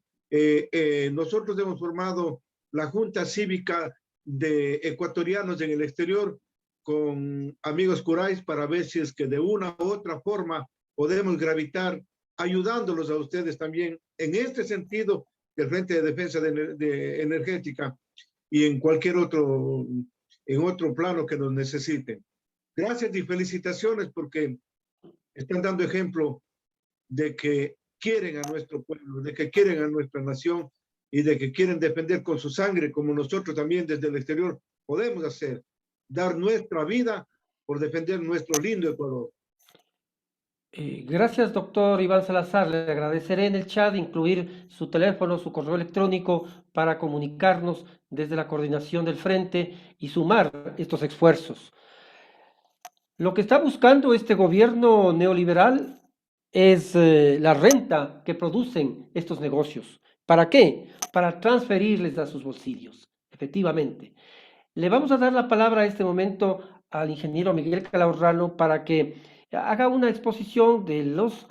nosotros hemos formado la Junta Cívica de Ecuatorianos en el Exterior con amigos curais para ver si es que de una u otra forma podemos gravitar ayudándolos a ustedes también en este sentido del Frente de Defensa Energética y en cualquier otro plano que nos necesiten. Gracias y felicitaciones porque están dando ejemplo de que quieren a nuestro pueblo, de que quieren a nuestra nación y de que quieren defender con su sangre, como nosotros también desde el exterior podemos hacer, dar nuestra vida por defender nuestro lindo Ecuador. Gracias, doctor Iván Salazar. Le agradeceré en el chat incluir su teléfono, su correo electrónico para comunicarnos desde la coordinación del frente y sumar estos esfuerzos. Lo que está buscando este gobierno neoliberal es la renta que producen estos negocios. ¿Para qué? Para transferirles a sus bolsillos, efectivamente. Le vamos a dar la palabra a este momento al ingeniero Miguel Calahorrano para que haga una exposición de los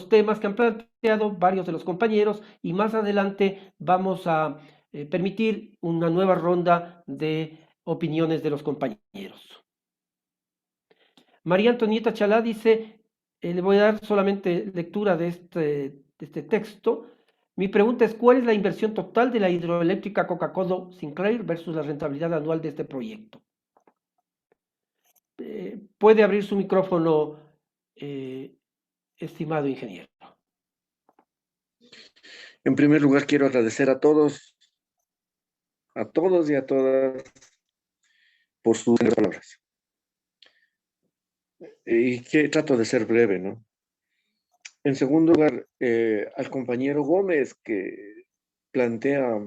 temas que han planteado varios de los compañeros y más adelante vamos a permitir una nueva ronda de opiniones de los compañeros. María Antonieta Chalá dice, le voy a dar solamente lectura de este texto. Mi pregunta es, ¿cuál es la inversión total de la hidroeléctrica Coca-Cola Sinclair versus la rentabilidad anual de este proyecto? Puede abrir su micrófono, estimado ingeniero. En primer lugar, quiero agradecer a todos y a todas por sus palabras. Y que trato de ser breve, ¿no? En segundo lugar, al compañero Gómez, que plantea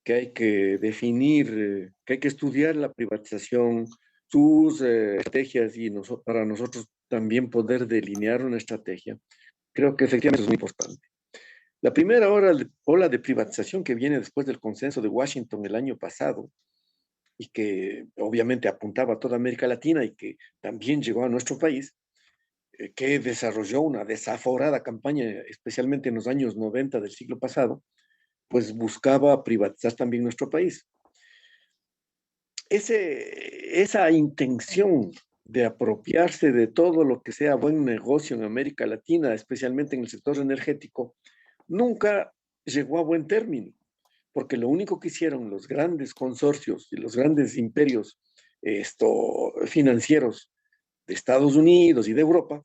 que hay que definir, que hay que estudiar la privatización, sus estrategias y para nosotros también poder delinear una estrategia. Creo que efectivamente es muy importante. La primera ola de privatización que viene después del consenso de Washington el año pasado y que obviamente apuntaba a toda América Latina y que también llegó a nuestro país, que desarrolló una desaforada campaña, especialmente en los años 90 del siglo pasado, pues buscaba privatizar también nuestro país. Esa intención de apropiarse de todo lo que sea buen negocio en América Latina, especialmente en el sector energético, nunca llegó a buen término, porque lo único que hicieron los grandes consorcios y los grandes imperios financieros de Estados Unidos y de Europa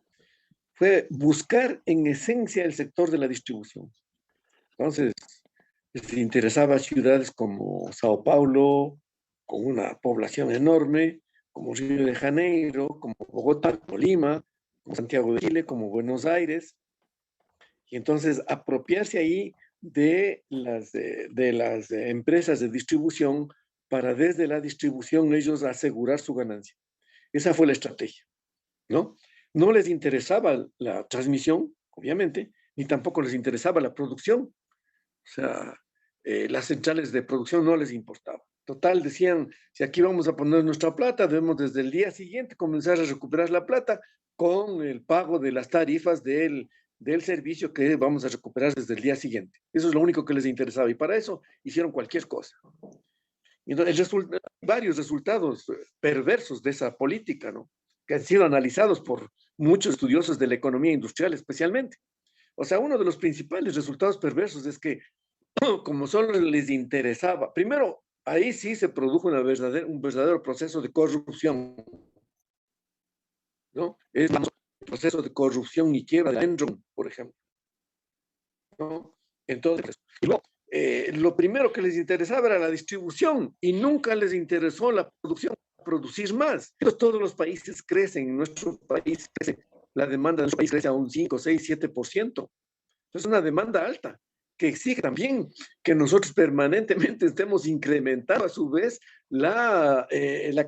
fue buscar en esencia el sector de la distribución. Entonces, les interesaba ciudades como Sao Paulo, con una población enorme, como Río de Janeiro, como Bogotá, como Lima, como Santiago de Chile, como Buenos Aires, y entonces apropiarse ahí de las empresas de distribución para desde la distribución ellos asegurar su ganancia. Esa fue la estrategia, ¿no? No les interesaba la transmisión, obviamente, ni tampoco les interesaba la producción. O sea, las centrales de producción no les importaba. Total, decían, si aquí vamos a poner nuestra plata, debemos desde el día siguiente comenzar a recuperar la plata con el pago de las tarifas del servicio que vamos a recuperar desde el día siguiente. Eso es lo único que les interesaba y para eso hicieron cualquier cosa. Y entonces, varios resultados perversos de esa política, ¿no? que han sido analizados por muchos estudiosos de la economía industrial especialmente. O sea, uno de los principales resultados perversos es que, como solo les interesaba, primero, ahí sí se produjo un verdadero proceso de corrupción, ¿no? Es un proceso de corrupción y quiebra de Enron, por ejemplo, ¿no? Entonces, y luego, lo primero que les interesaba era la distribución y nunca les interesó la producción, producir más. Entonces, todos los países crecen, en nuestro país crece, la demanda de nuestro país crece a un 5, 6, 7%. Es una demanda alta que exige también que nosotros permanentemente estemos incrementando a su vez la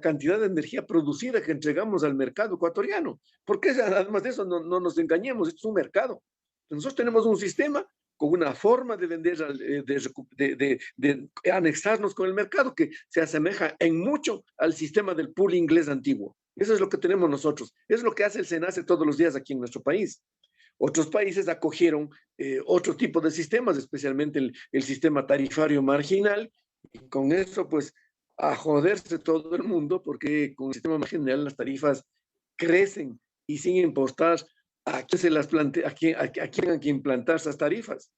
cantidad de energía producida que entregamos al mercado ecuatoriano. Porque además de eso, no nos engañemos, esto es un mercado. Nosotros tenemos un sistema con una forma de vender, de anexarnos con el mercado que se asemeja en mucho al sistema del pool inglés antiguo. Eso es lo que tenemos nosotros. Es lo que hace el SENACE todos los días aquí en nuestro país. Otros países acogieron otro tipo de sistemas, especialmente el sistema tarifario marginal, y con eso, pues, a joderse todo el mundo, porque con el sistema marginal las tarifas crecen y sin importar a quién se las plantea, a quién hay que implantar esas tarifas.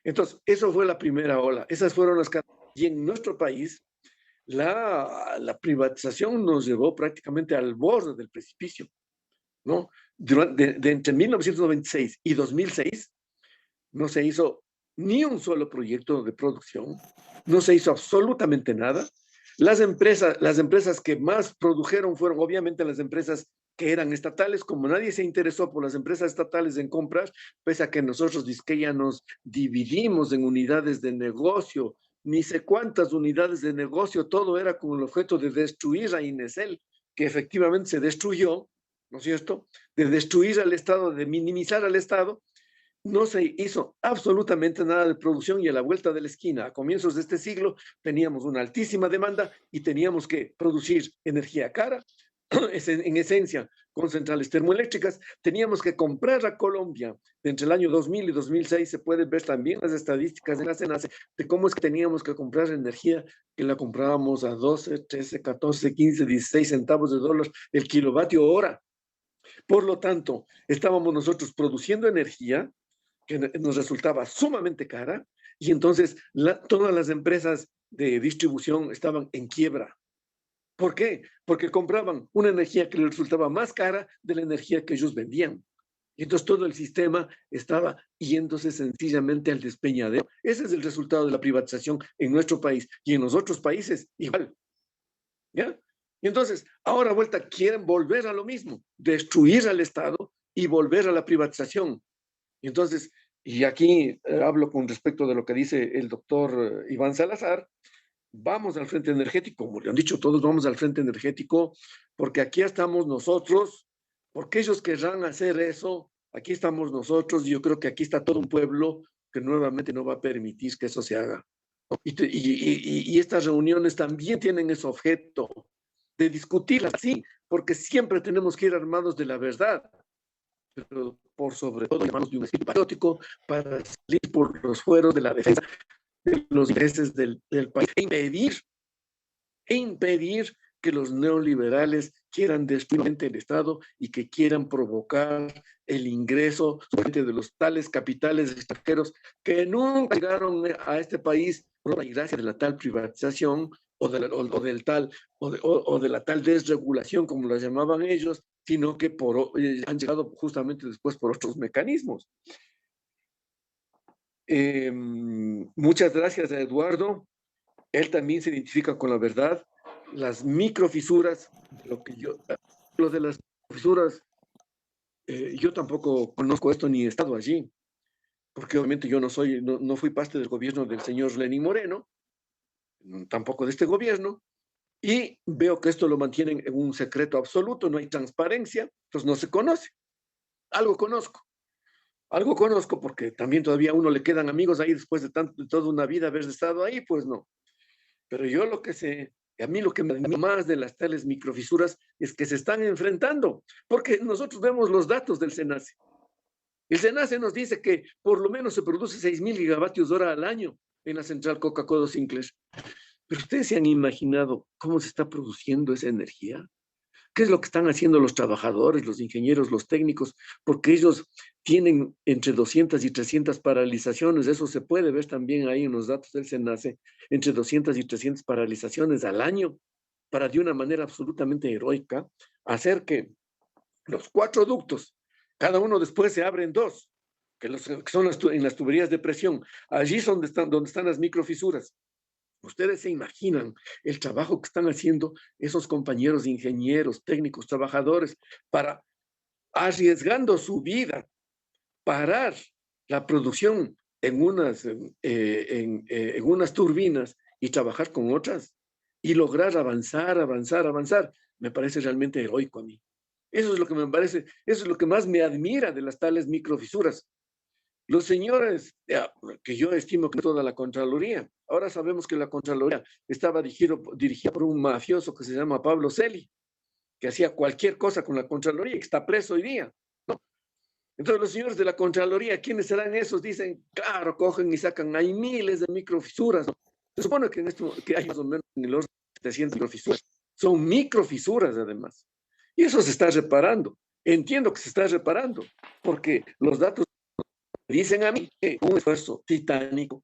Entonces, eso fue la primera ola. Esas fueron las que... Y en nuestro país, la privatización nos llevó prácticamente al borde del precipicio, ¿no? Entre 1996 y 2006 no se hizo ni un solo proyecto de producción, no se hizo absolutamente nada. Las empresas que más produjeron fueron obviamente las empresas que eran estatales, como nadie se interesó por las empresas estatales en compras, pese a que nosotros ya nos dividimos en unidades de negocio, ni sé cuántas unidades de negocio, todo era con el objeto de destruir a Inesel, que efectivamente se destruyó, ¿no es cierto?, de destruir al Estado, de minimizar al Estado. No se hizo absolutamente nada de producción y a la vuelta de la esquina, a comienzos de este siglo, teníamos una altísima demanda y teníamos que producir energía cara, en esencia, con centrales termoeléctricas. Teníamos que comprar a Colombia. Entre el año 2000 y 2006 se pueden ver también las estadísticas de la SENACE de cómo es que teníamos que comprar energía, que la comprábamos a 12, 13, 14, 15, 16 centavos de dólar el kilovatio hora. Por lo tanto, estábamos nosotros produciendo energía que nos resultaba sumamente cara y entonces todas las empresas de distribución estaban en quiebra. ¿Por qué? Porque compraban una energía que les resultaba más cara de la energía que ellos vendían. Y entonces todo el sistema estaba yéndose sencillamente al despeñadero. Ese es el resultado de la privatización en nuestro país y en los otros países igual. ¿Ya? Y entonces, ahora vuelta, quieren volver a lo mismo, destruir al Estado y volver a la privatización. Y entonces, y aquí hablo con respecto de lo que dice el doctor Iván Salazar, vamos al frente energético, como le han dicho todos, vamos al frente energético, porque aquí estamos nosotros, porque ellos querrán hacer eso, aquí estamos nosotros, y yo creo que aquí está todo un pueblo que nuevamente no va a permitir que eso se haga. Y estas reuniones también tienen ese objeto de discutirlas, sí, porque siempre tenemos que ir armados de la verdad, pero por sobre todo armados de un espíritu patriótico para salir por los fueros de la defensa de los intereses del país e impedir que los neoliberales quieran destruir el Estado y que quieran provocar el ingreso de los tales capitales extranjeros que nunca llegaron a este país por la gracia de la tal privatización o de la tal desregulación, como la llamaban ellos, sino que han llegado justamente después por otros mecanismos. Muchas gracias a Eduardo. Él también se identifica con la verdad. Las microfisuras, lo de las fisuras, yo tampoco conozco esto ni he estado allí, porque obviamente yo no fui parte del gobierno del señor Lenín Moreno, tampoco de este gobierno, y veo que esto lo mantienen en un secreto absoluto, no hay transparencia, entonces no se conoce. Algo conozco porque también todavía a uno le quedan amigos ahí después de toda una vida haber estado ahí, pues no. Pero yo lo que sé, a mí lo que me anima más de las tales microfisuras es que se están enfrentando, porque nosotros vemos los datos del SENACE. El SENACE nos dice que por lo menos se produce 6,000 gigavatios hora al año en la central Coca-Cola Sinclair. Pero ustedes se han imaginado cómo se está produciendo esa energía, ¿Qué es lo que están haciendo los trabajadores, los ingenieros, los técnicos? Porque ellos tienen entre 200 y 300 paralizaciones, eso se puede ver también ahí en los datos del SENACE, entre 200 y 300 paralizaciones al año, para de una manera absolutamente heroica hacer que los 4 ductos, cada uno después se abren 2, que son en las tuberías de presión, allí son donde están las microfisuras. Ustedes se imaginan el trabajo que están haciendo esos compañeros ingenieros, técnicos, trabajadores, para, arriesgando su vida, parar la producción en unas turbinas y trabajar con otras y lograr avanzar. Me parece realmente heroico a mí. Eso es lo que me parece, eso es lo que más me admira de las tales microfisuras. Los señores, que yo estimo que toda la Contraloría, ahora sabemos que la Contraloría estaba dirigida por un mafioso que se llama Pablo Celi, que hacía cualquier cosa con la Contraloría y que está preso hoy día, ¿no? Entonces los señores de la Contraloría, ¿quiénes serán esos? Dicen, claro, cogen y sacan, hay miles de microfisuras, ¿no? Se supone que hay más o menos en el orden de 700 microfisuras. Son microfisuras además. Y eso se está reparando. Entiendo que se está reparando, porque los datos dicen a mí que un esfuerzo titánico,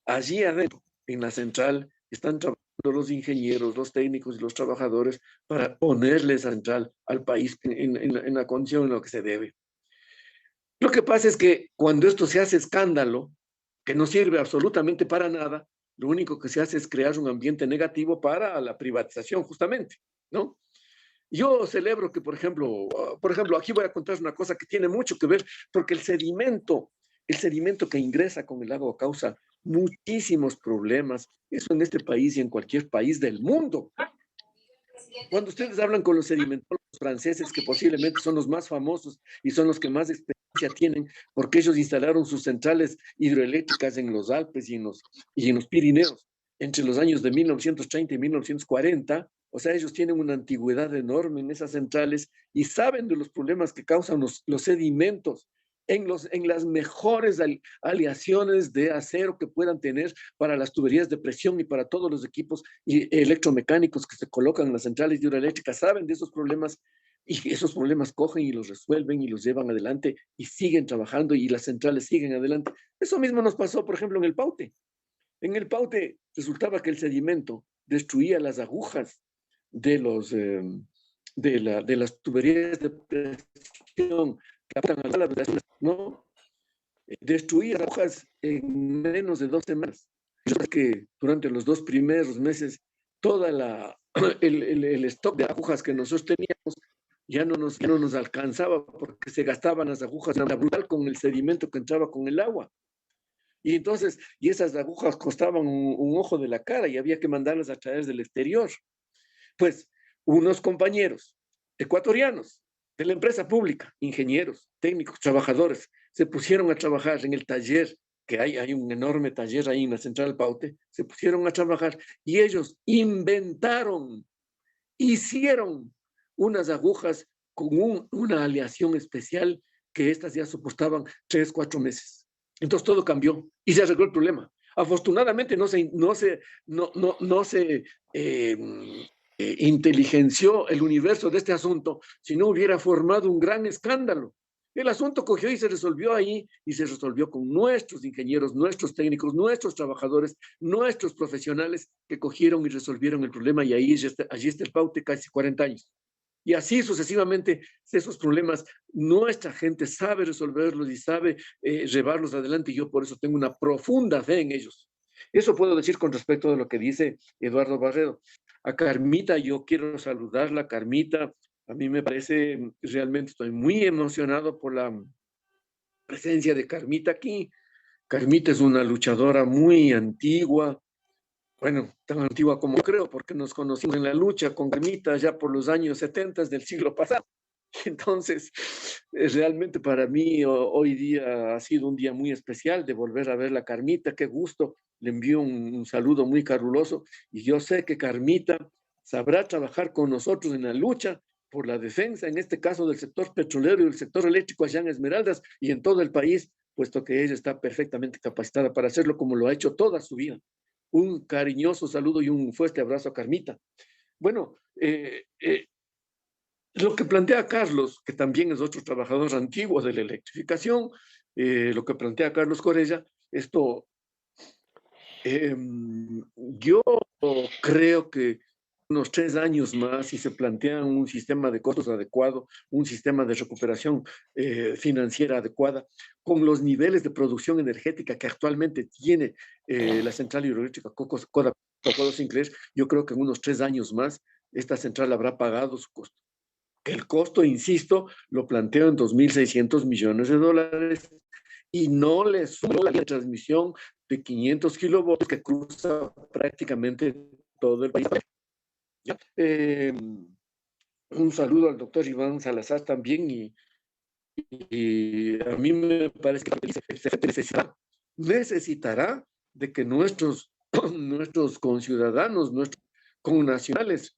allí adentro, en la central, están trabajando los ingenieros, los técnicos y los trabajadores para ponerle esa central al país en la condición en la que se debe. Lo que pasa es que cuando esto se hace escándalo, que no sirve absolutamente para nada, lo único que se hace es crear un ambiente negativo para la privatización, justamente, ¿no? Yo celebro que, por ejemplo, aquí voy a contar una cosa que tiene mucho que ver, porque el sedimento que ingresa con el agua causa muchísimos problemas. Eso en este país y en cualquier país del mundo. Cuando ustedes hablan con los sedimentólogos franceses, que posiblemente son los más famosos y son los que más experiencia tienen, porque ellos instalaron sus centrales hidroeléctricas en los Alpes y en los Pirineos entre los años de 1930 y 1940, o sea, ellos tienen una antigüedad enorme en esas centrales y saben de los problemas que causan los sedimentos en las mejores aleaciones de acero que puedan tener para las tuberías de presión y para todos los equipos electromecánicos que se colocan en las centrales hidroeléctricas, saben de esos problemas y esos problemas cogen y los resuelven y los llevan adelante y siguen trabajando y las centrales siguen adelante. Eso mismo nos pasó, por ejemplo, en el Paute. En el Paute resultaba que el sedimento destruía las agujas de las tuberías de presión, ¿no? Destruía agujas en menos de 2 semanas. Es que durante los 2 primeros meses, toda el stock de agujas que nosotros teníamos ya no nos alcanzaba porque se gastaban las agujas de manera brutal con el sedimento que entraba con el agua. Y entonces, esas agujas costaban un ojo de la cara y había que mandarlas a traer del exterior. Pues unos compañeros ecuatorianos de la empresa pública, ingenieros, técnicos, trabajadores, se pusieron a trabajar en el taller, que hay un enorme taller ahí en la Central Paute, se pusieron a trabajar y ellos hicieron unas agujas con una aleación especial que estas ya soportaban 3, 4 meses. Entonces todo cambió y se arregló el problema. Afortunadamente no se inteligenció el universo de este asunto, si no hubiera formado un gran escándalo. El asunto cogió y se resolvió ahí, y se resolvió con nuestros ingenieros, nuestros técnicos, nuestros trabajadores, nuestros profesionales que cogieron y resolvieron el problema, y allí está el Paute casi 40 años. Y así sucesivamente, esos problemas, nuestra gente sabe resolverlos y sabe llevarlos adelante, y yo por eso tengo una profunda fe en ellos. Eso puedo decir con respecto a lo que dice Eduardo Barredo. A Carmita, yo quiero saludarla, Carmita. A mí me parece, realmente estoy muy emocionado por la presencia de Carmita aquí. Carmita es una luchadora muy antigua, bueno, tan antigua como creo, porque nos conocimos en la lucha con Carmita ya por los años 70 del siglo pasado. Entonces, realmente para mí hoy día ha sido un día muy especial de volver a ver a Carmita. Qué gusto, le envío un saludo muy caluroso y yo sé que Carmita sabrá trabajar con nosotros en la lucha por la defensa, en este caso del sector petrolero y del sector eléctrico allá en Esmeraldas y en todo el país, puesto que ella está perfectamente capacitada para hacerlo como lo ha hecho toda su vida. Un cariñoso saludo y un fuerte abrazo a Carmita. Bueno, lo que plantea Carlos, que también es otro trabajador antiguo de la electrificación, lo que plantea Carlos Corella, esto, yo creo que unos 3 años más, si se plantean un sistema de costos adecuado, un sistema de recuperación financiera adecuada, con los niveles de producción energética que actualmente tiene la central hidroeléctrica Cocos Sinclair, yo creo que en unos 3 años más esta central habrá pagado su costo. El costo, insisto, lo planteo en $2.600 millones y no le sumo la transmisión de 500 kilovoltios que cruza prácticamente todo el país. Un saludo al doctor Iván Salazar también y a mí me parece que se necesitará de que nuestros conciudadanos, nuestros connacionales,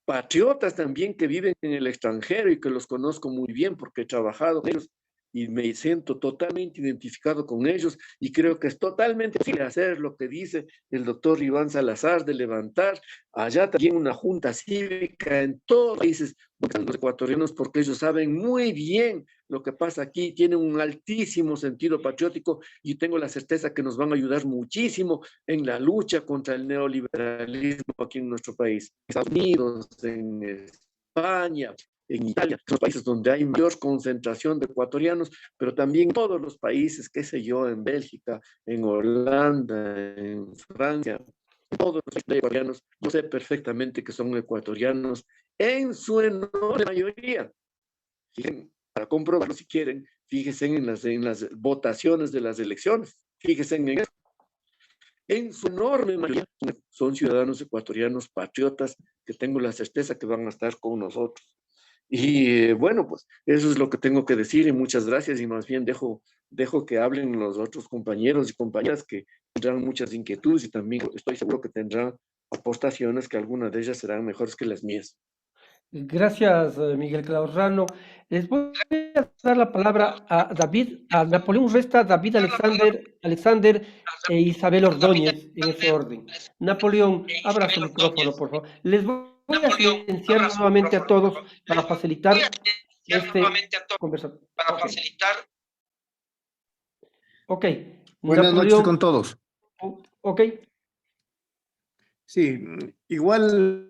patriotas también que viven en el extranjero y que los conozco muy bien porque he trabajado con ellos y me siento totalmente identificado con ellos y creo que es totalmente posible hacer lo que dice el doctor Iván Salazar de levantar allá también una junta cívica en todos los países los ecuatorianos porque ellos saben muy bien lo que pasa aquí, tienen un altísimo sentido patriótico y tengo la certeza que nos van a ayudar muchísimo en la lucha contra el neoliberalismo aquí en nuestro país. En Estados Unidos, en España, en Italia, los países donde hay mayor concentración de ecuatorianos, pero también todos los países, qué sé yo, en Bélgica, en Holanda, en Francia, todos los ecuatorianos, yo sé perfectamente que son ecuatorianos en su enorme mayoría. Fíjense, para comprobarlo si quieren, fíjense en las votaciones de las elecciones, fíjense en eso. En su enorme mayoría son ciudadanos ecuatorianos patriotas que tengo la certeza que van a estar con nosotros. Y bueno, pues eso es lo que tengo que decir y muchas gracias y más bien dejo que hablen los otros compañeros y compañeras que tendrán muchas inquietudes y también estoy seguro que tendrán aportaciones que algunas de ellas serán mejores que las mías. Gracias, Miguel Claurrano. Les voy a dar la palabra a Napoleón Resta, David Alexander e Isabel Ordóñez en ese orden. Napoleón, abra su micrófono, por favor. Les voy a silenciar nuevamente a todos para facilitar este conversatorio. Ok. Buenas noches con todos. Ok. Sí, igual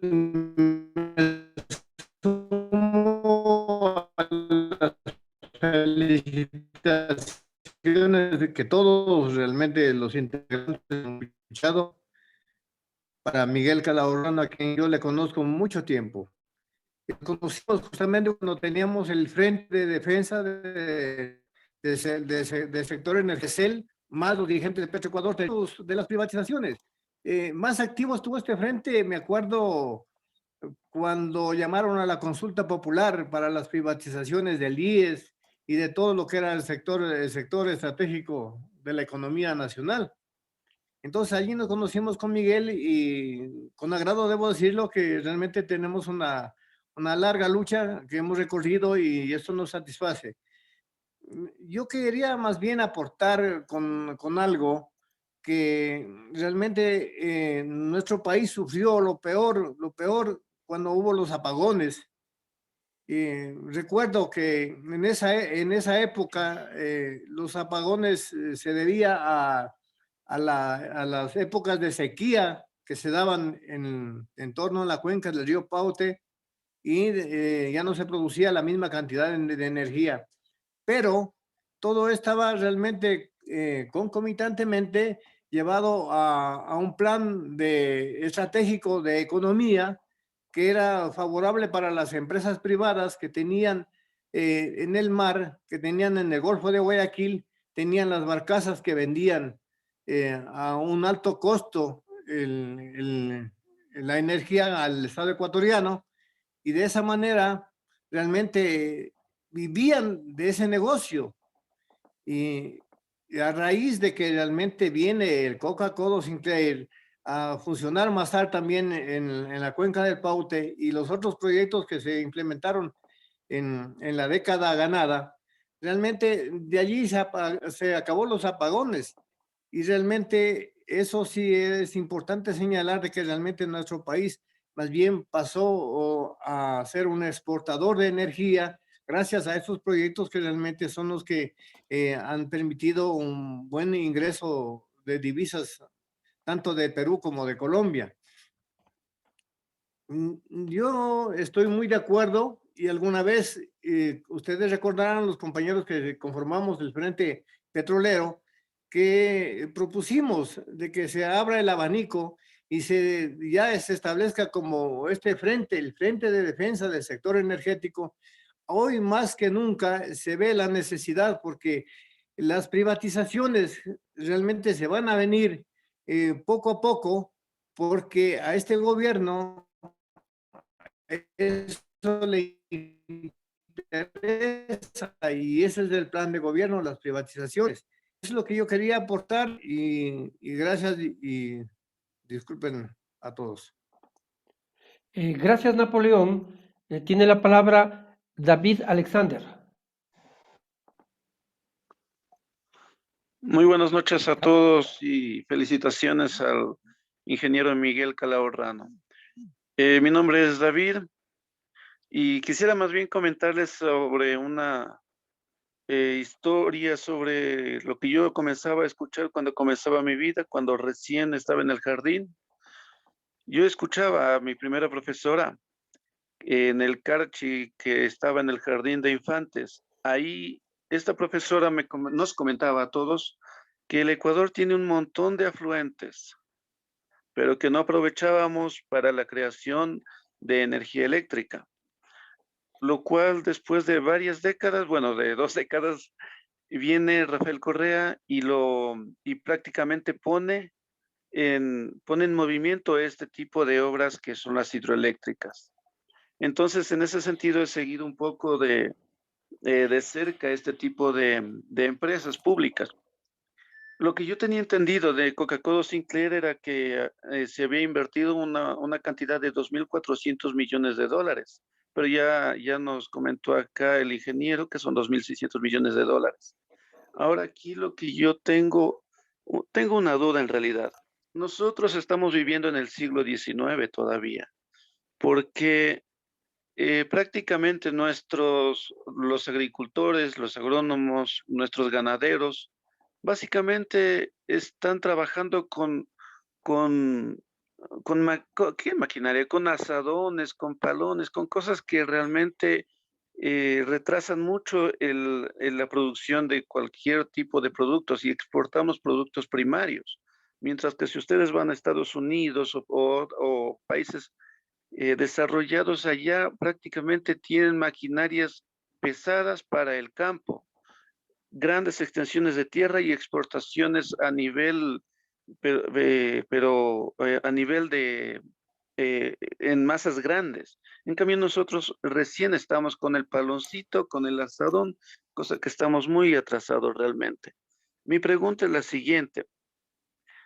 felicitaciones de que todos realmente los integrantes han luchado para Miguel Calahorrano, a quien yo le conozco mucho tiempo. Lo conocimos justamente cuando teníamos el Frente de Defensa del sector Energecel, más los dirigentes de Petroecuador de las privatizaciones. Más activo estuvo este frente, me acuerdo cuando llamaron a la consulta popular para las privatizaciones del IES y de todo lo que era el sector estratégico de la economía nacional. Entonces allí nos conocimos con Miguel y con agrado debo decirlo que realmente tenemos una larga lucha que hemos recorrido y esto nos satisface. Yo quería más bien aportar con algo que realmente nuestro país sufrió lo peor cuando hubo los apagones. Recuerdo que en esa época los apagones se debía a las épocas de sequía que se daban en torno a la cuenca del río Paute y ya no se producía la misma cantidad de energía. Pero todo estaba realmente concomitantemente llevado a un plan estratégico de economía que era favorable para las empresas privadas que tenían en el mar, que tenían en el Golfo de Guayaquil, tenían las barcazas que vendían a un alto costo la energía al Estado ecuatoriano y de esa manera realmente vivían de ese negocio. Y a raíz de que realmente viene el Coca-Cola Sinclair a funcionar más tarde también en la cuenca del Paute y los otros proyectos que se implementaron en la década ganada, realmente de allí se acabó los apagones y realmente eso sí es importante señalar de que realmente nuestro país más bien pasó a ser un exportador de energía gracias a estos proyectos que realmente son los que han permitido un buen ingreso de divisas, tanto de Perú como de Colombia. Yo estoy muy de acuerdo y alguna vez ustedes recordarán, los compañeros que conformamos el Frente Petrolero, que propusimos de que se abra el abanico y ya se establezca como este frente, el Frente de Defensa del Sector Energético. Hoy más que nunca se ve la necesidad porque las privatizaciones realmente se van a venir poco a poco, porque a este gobierno eso le interesa y ese es el plan de gobierno, las privatizaciones. Eso es lo que yo quería aportar y gracias y disculpen a todos. Gracias, Napoleón. Tiene la palabra David Alexander. Muy buenas noches a todos y felicitaciones al ingeniero Miguel Calahorrano. Mi nombre es David y quisiera más bien comentarles sobre una historia sobre lo que yo comenzaba a escuchar cuando comenzaba mi vida, cuando recién estaba en el jardín. Yo escuchaba a mi primera profesora en el Carchi, que estaba en el jardín de infantes. Ahí esta profesora nos comentaba a todos que el Ecuador tiene un montón de afluentes, pero que no aprovechábamos para la creación de energía eléctrica, lo cual después de varias décadas, bueno, de 2 décadas, viene Rafael Correa y prácticamente pone en movimiento este tipo de obras que son las hidroeléctricas. Entonces, en ese sentido, he seguido un poco de cerca este tipo de empresas públicas. Lo que yo tenía entendido de Coca-Cola Sinclair era que se había invertido una cantidad de 2.400 millones de dólares, pero ya nos comentó acá el ingeniero que son 2.600 millones de dólares. Ahora aquí lo que yo tengo una duda en realidad. Nosotros estamos viviendo en el siglo XIX todavía, porque prácticamente los agricultores, los agrónomos, nuestros ganaderos, básicamente están trabajando ¿qué maquinaria? Con asadones, con palones, con cosas que realmente retrasan mucho la producción de cualquier tipo de productos y exportamos productos primarios. Mientras que si ustedes van a Estados Unidos o países desarrollados allá, prácticamente tienen maquinarias pesadas para el campo, grandes extensiones de tierra y exportaciones a nivel, pero a nivel en masas grandes. En cambio, nosotros recién estamos con el paloncito, con el asadón, cosa que estamos muy atrasados realmente. Mi pregunta es la siguiente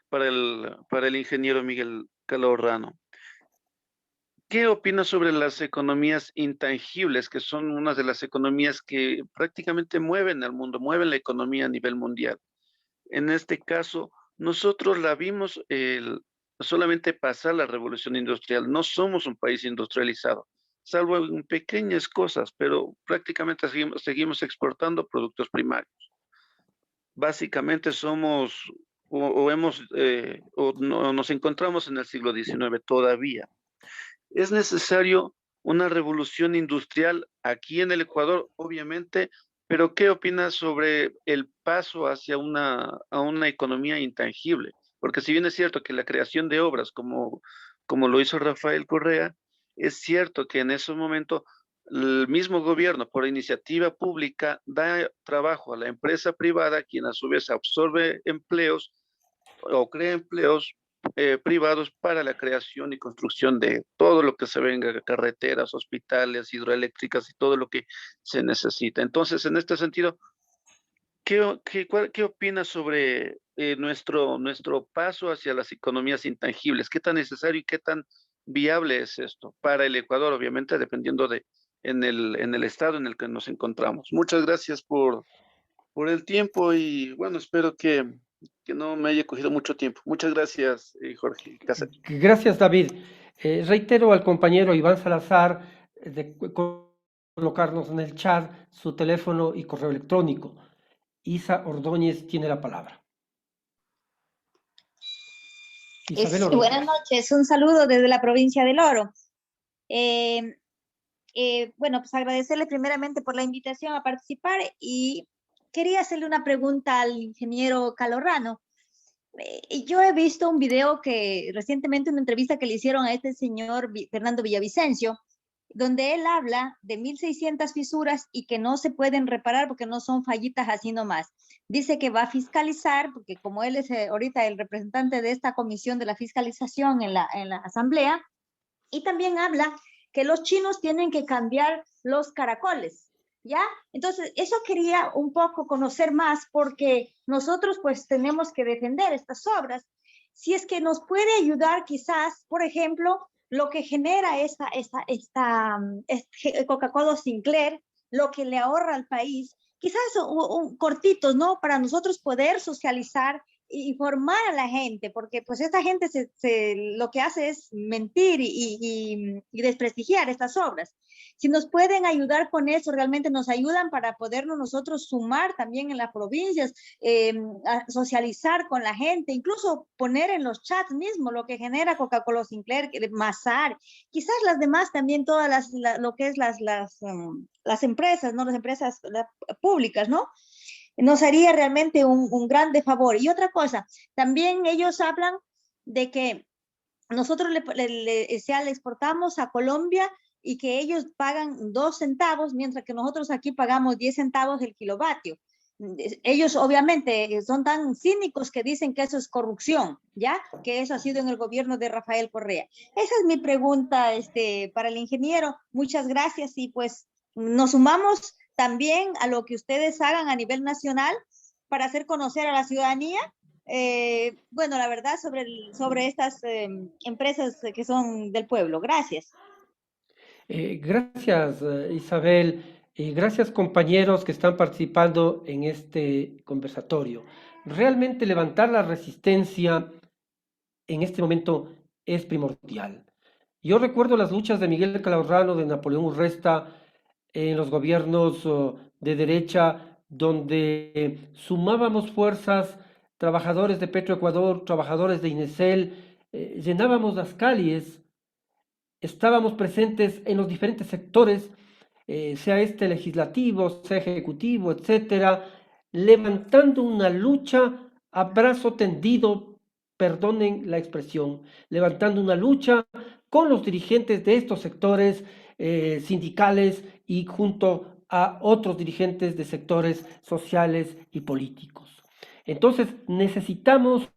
para el ingeniero Miguel Calahorrano. ¿Qué opinas sobre las economías intangibles, que son una de las economías que prácticamente mueven al mundo, mueven la economía a nivel mundial? En este caso, nosotros la vimos solamente pasar la revolución industrial. No somos un país industrializado, salvo en pequeñas cosas, pero prácticamente seguimos exportando productos primarios. Básicamente somos nos encontramos en el siglo XIX todavía. Es necesario una revolución industrial aquí en el Ecuador, obviamente, pero ¿qué opinas sobre el paso hacia a una economía intangible? Porque si bien es cierto que la creación de obras, como lo hizo Rafael Correa, es cierto que en ese momento el mismo gobierno, por iniciativa pública, da trabajo a la empresa privada, quien a su vez absorbe empleos o crea empleos privados para la creación y construcción de todo lo que se venga, carreteras, hospitales, hidroeléctricas y todo lo que se necesita. Entonces, en este sentido, ¿qué opinas sobre nuestro paso hacia las economías intangibles? ¿Qué tan necesario y qué tan viable es esto para el Ecuador, obviamente, dependiendo en el estado en el que nos encontramos? Muchas gracias por el tiempo y bueno, espero que que no me haya cogido mucho tiempo. Muchas gracias, Jorge. Gracias, David. Reitero al compañero Iván Salazar de colocarnos en el chat su teléfono y correo electrónico. Isa Ordóñez tiene la palabra. Isabel Ordóñez. Buenas noches, un saludo desde la provincia del Oro. Bueno, pues agradecerle primeramente por la invitación a participar y quería hacerle una pregunta al ingeniero Calorrano. Yo he visto un video que recientemente, una entrevista que le hicieron a este señor Fernando Villavicencio, donde él habla de 1.600 fisuras y que no se pueden reparar porque no son fallitas así nomás. Dice que va a fiscalizar, porque como él es ahorita el representante de esta comisión de la fiscalización en la asamblea, y también habla que los chinos tienen que cambiar los caracoles, ¿ya? Entonces, eso quería un poco conocer más, porque nosotros pues tenemos que defender estas obras. Si es que nos puede ayudar quizás, por ejemplo, lo que genera Coca-Cola Sinclair, lo que le ahorra al país, quizás cortitos, ¿no? Para nosotros poder socializar y informar a la gente, porque pues esta gente lo que hace es mentir y desprestigiar estas obras. Si nos pueden ayudar con eso, realmente nos ayudan para podernos nosotros sumar también en las provincias, a socializar con la gente, incluso poner en los chats mismo lo que genera Coca-Cola Sinclair, Mazar, quizás las demás también, todas lo que es las empresas, ¿no? Las empresas públicas, ¿no? Nos haría realmente un grande favor. Y otra cosa, también ellos hablan de que nosotros le exportamos a Colombia y que ellos pagan 2 centavos, mientras que nosotros aquí pagamos 10 centavos el kilovatio. Ellos obviamente son tan cínicos que dicen que eso es corrupción, ¿ya? Que eso ha sido en el gobierno de Rafael Correa. Esa es mi pregunta para el ingeniero. Muchas gracias y pues nos sumamos también a lo que ustedes hagan a nivel nacional para hacer conocer a la ciudadanía, bueno, la verdad sobre estas empresas que son del pueblo. Gracias. Gracias, Isabel, y gracias compañeros que están participando en este conversatorio. Realmente levantar la resistencia en este momento es primordial. Yo recuerdo las luchas de Miguel Calorrano, de Napoleón Urresta, en los gobiernos de derecha, donde sumábamos fuerzas, trabajadores de Petroecuador, trabajadores de Inesel, llenábamos las calles, estábamos presentes en los diferentes sectores, sea legislativo, sea ejecutivo, etcétera, levantando una lucha a brazo tendido, perdonen la expresión, levantando una lucha con los dirigentes de estos sectores sindicales y junto a otros dirigentes de sectores sociales y políticos. Entonces necesitamos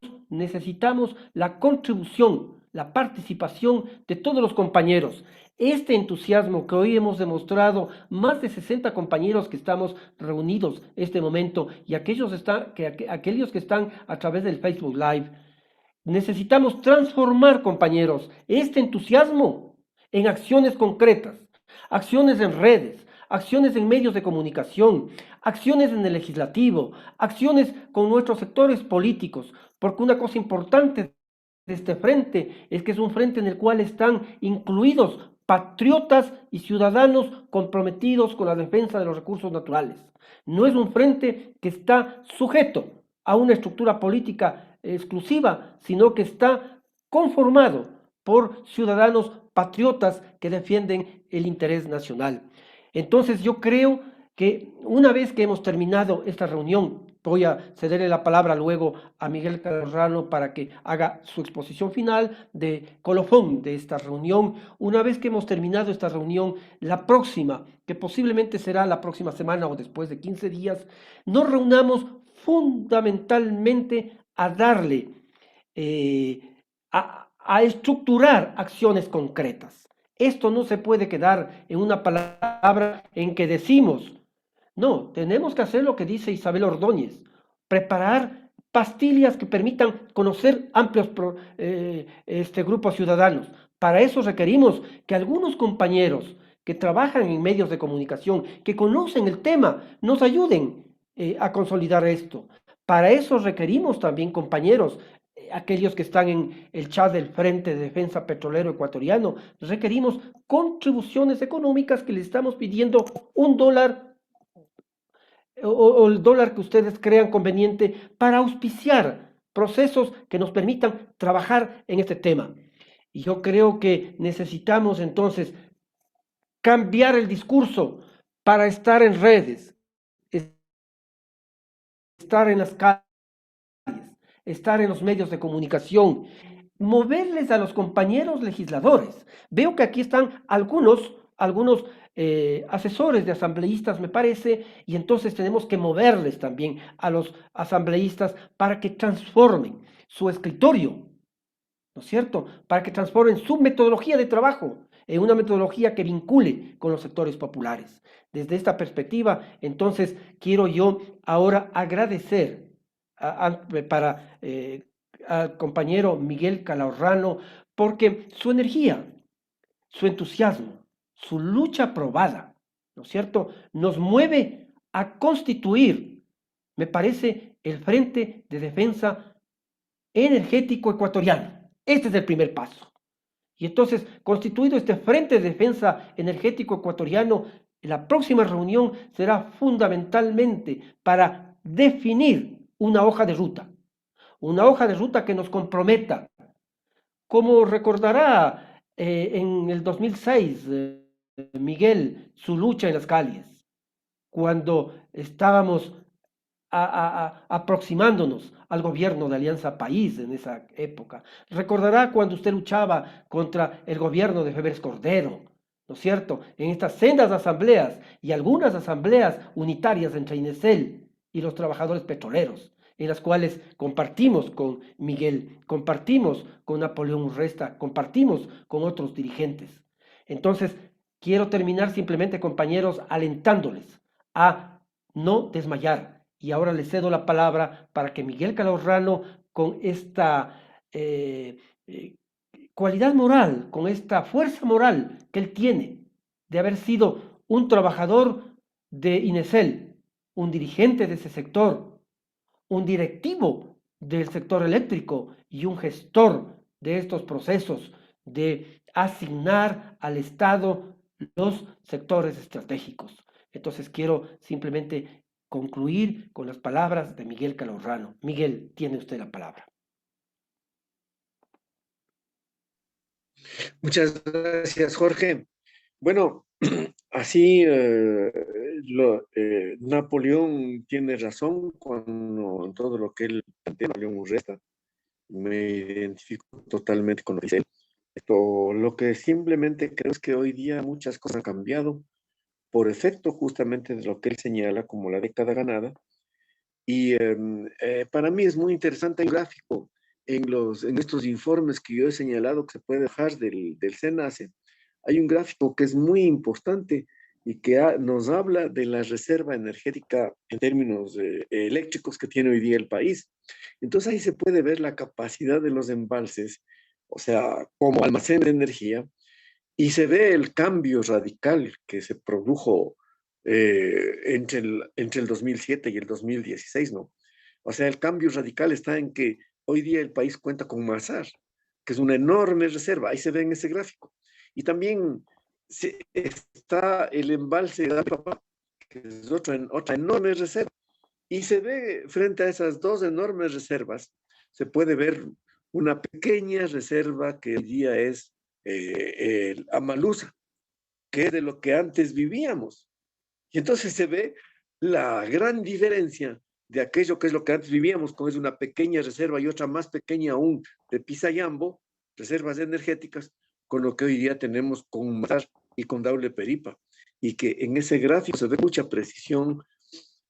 la contribución, la participación de todos los compañeros. Este entusiasmo que hoy hemos demostrado, más de 60 compañeros que estamos reunidos en este momento y aquellos que están a través del Facebook Live, necesitamos transformar, compañeros, este entusiasmo en acciones concretas, acciones en redes, acciones en medios de comunicación, acciones en el legislativo, acciones con nuestros sectores políticos, porque una cosa importante de este frente es que es un frente en el cual están incluidos patriotas y ciudadanos comprometidos con la defensa de los recursos naturales. No es un frente que está sujeto a una estructura política exclusiva, sino que está conformado por ciudadanos patriotas que defienden el interés nacional. Entonces yo creo que una vez que hemos terminado esta reunión, voy a cederle la palabra luego a Miguel Calorrano para que haga su exposición final de colofón de esta reunión. Una vez que hemos terminado esta reunión, la próxima, que posiblemente será la próxima semana o después de 15 días, nos reunamos fundamentalmente a darle, a estructurar acciones concretas. Esto no se puede quedar en una palabra en que decimos. No, tenemos que hacer lo que dice Isabel Ordóñez, preparar pastillas que permitan conocer amplios grupos ciudadanos. Para eso requerimos que algunos compañeros que trabajan en medios de comunicación, que conocen el tema, nos ayuden a consolidar esto. Para eso requerimos también, compañeros, aquellos que están en el chat del Frente de Defensa Petrolero Ecuatoriano, requerimos contribuciones económicas que le estamos pidiendo $1 o el dólar que ustedes crean conveniente para auspiciar procesos que nos permitan trabajar en este tema. Y yo creo que necesitamos entonces cambiar el discurso para estar en redes, estar en las calles, estar en los medios de comunicación, moverles a los compañeros legisladores. Veo que aquí están algunos asesores de asambleístas, me parece, y entonces tenemos que moverles también a los asambleístas para que transformen su escritorio, ¿no es cierto? Para que transformen su metodología de trabajo en una metodología que vincule con los sectores populares. Desde esta perspectiva, entonces, quiero yo ahora agradecer al compañero Miguel Calahorrano, porque su energía, su entusiasmo, su lucha probada, ¿no es cierto?, nos mueve a constituir, me parece, el Frente de Defensa Energético Ecuatoriano. Este es el primer paso. Y entonces, constituido este Frente de Defensa Energético Ecuatoriano, la próxima reunión será fundamentalmente para definir una hoja de ruta que nos comprometa. Como recordará en el 2006, Miguel, su lucha en las calles, cuando estábamos aproximándonos al gobierno de Alianza País en esa época. Recordará cuando usted luchaba contra el gobierno de Febres Cordero, ¿no es cierto?, en estas sendas asambleas y algunas asambleas unitarias entre INESEL y los trabajadores petroleros, en las cuales compartimos con Miguel, compartimos con Napoleón Urresta, compartimos con otros dirigentes. Entonces, quiero terminar simplemente, compañeros, alentándoles a no desmayar. Y ahora le cedo la palabra para que Miguel Calahorrano, con esta cualidad moral, con esta fuerza moral que él tiene de haber sido un trabajador de INESEL, un dirigente de ese sector, un directivo del sector eléctrico y un gestor de estos procesos de asignar al Estado los sectores estratégicos. Entonces quiero simplemente concluir con las palabras de Miguel Calahorrano. Miguel, tiene usted la palabra. Muchas gracias, Jorge. Bueno, así Napoleón tiene razón cuando en todo lo que él plantea, Napoleón Urresta, me identifico totalmente con lo que dice él. Lo que simplemente creo es que hoy día muchas cosas han cambiado por efecto justamente de lo que él señala como la década ganada. Y para mí es muy interesante el gráfico en estos informes que yo he señalado que se puede dejar del SENACE. Hay un gráfico que es muy importante y que nos habla de la reserva energética en términos eléctricos que tiene hoy día el país. Entonces ahí se puede ver la capacidad de los embalses, o sea, como almacén de energía, y se ve el cambio radical que se produjo entre el 2007 y el 2016, ¿no? O sea, el cambio radical está en que hoy día el país cuenta con Masar, que es una enorme reserva, ahí se ve en ese gráfico. Y también está el embalse de Papá, que es otra enorme reserva. Y se ve frente a esas dos enormes reservas, se puede ver una pequeña reserva que hoy día es el Amalusa, que es de lo que antes vivíamos. Y entonces se ve la gran diferencia de aquello que es lo que antes vivíamos, como es una pequeña reserva y otra más pequeña aún de Pisayambo, reservas energéticas, con lo que hoy día tenemos con Masar y con Daule Peripa. Y que en ese gráfico se ve mucha precisión,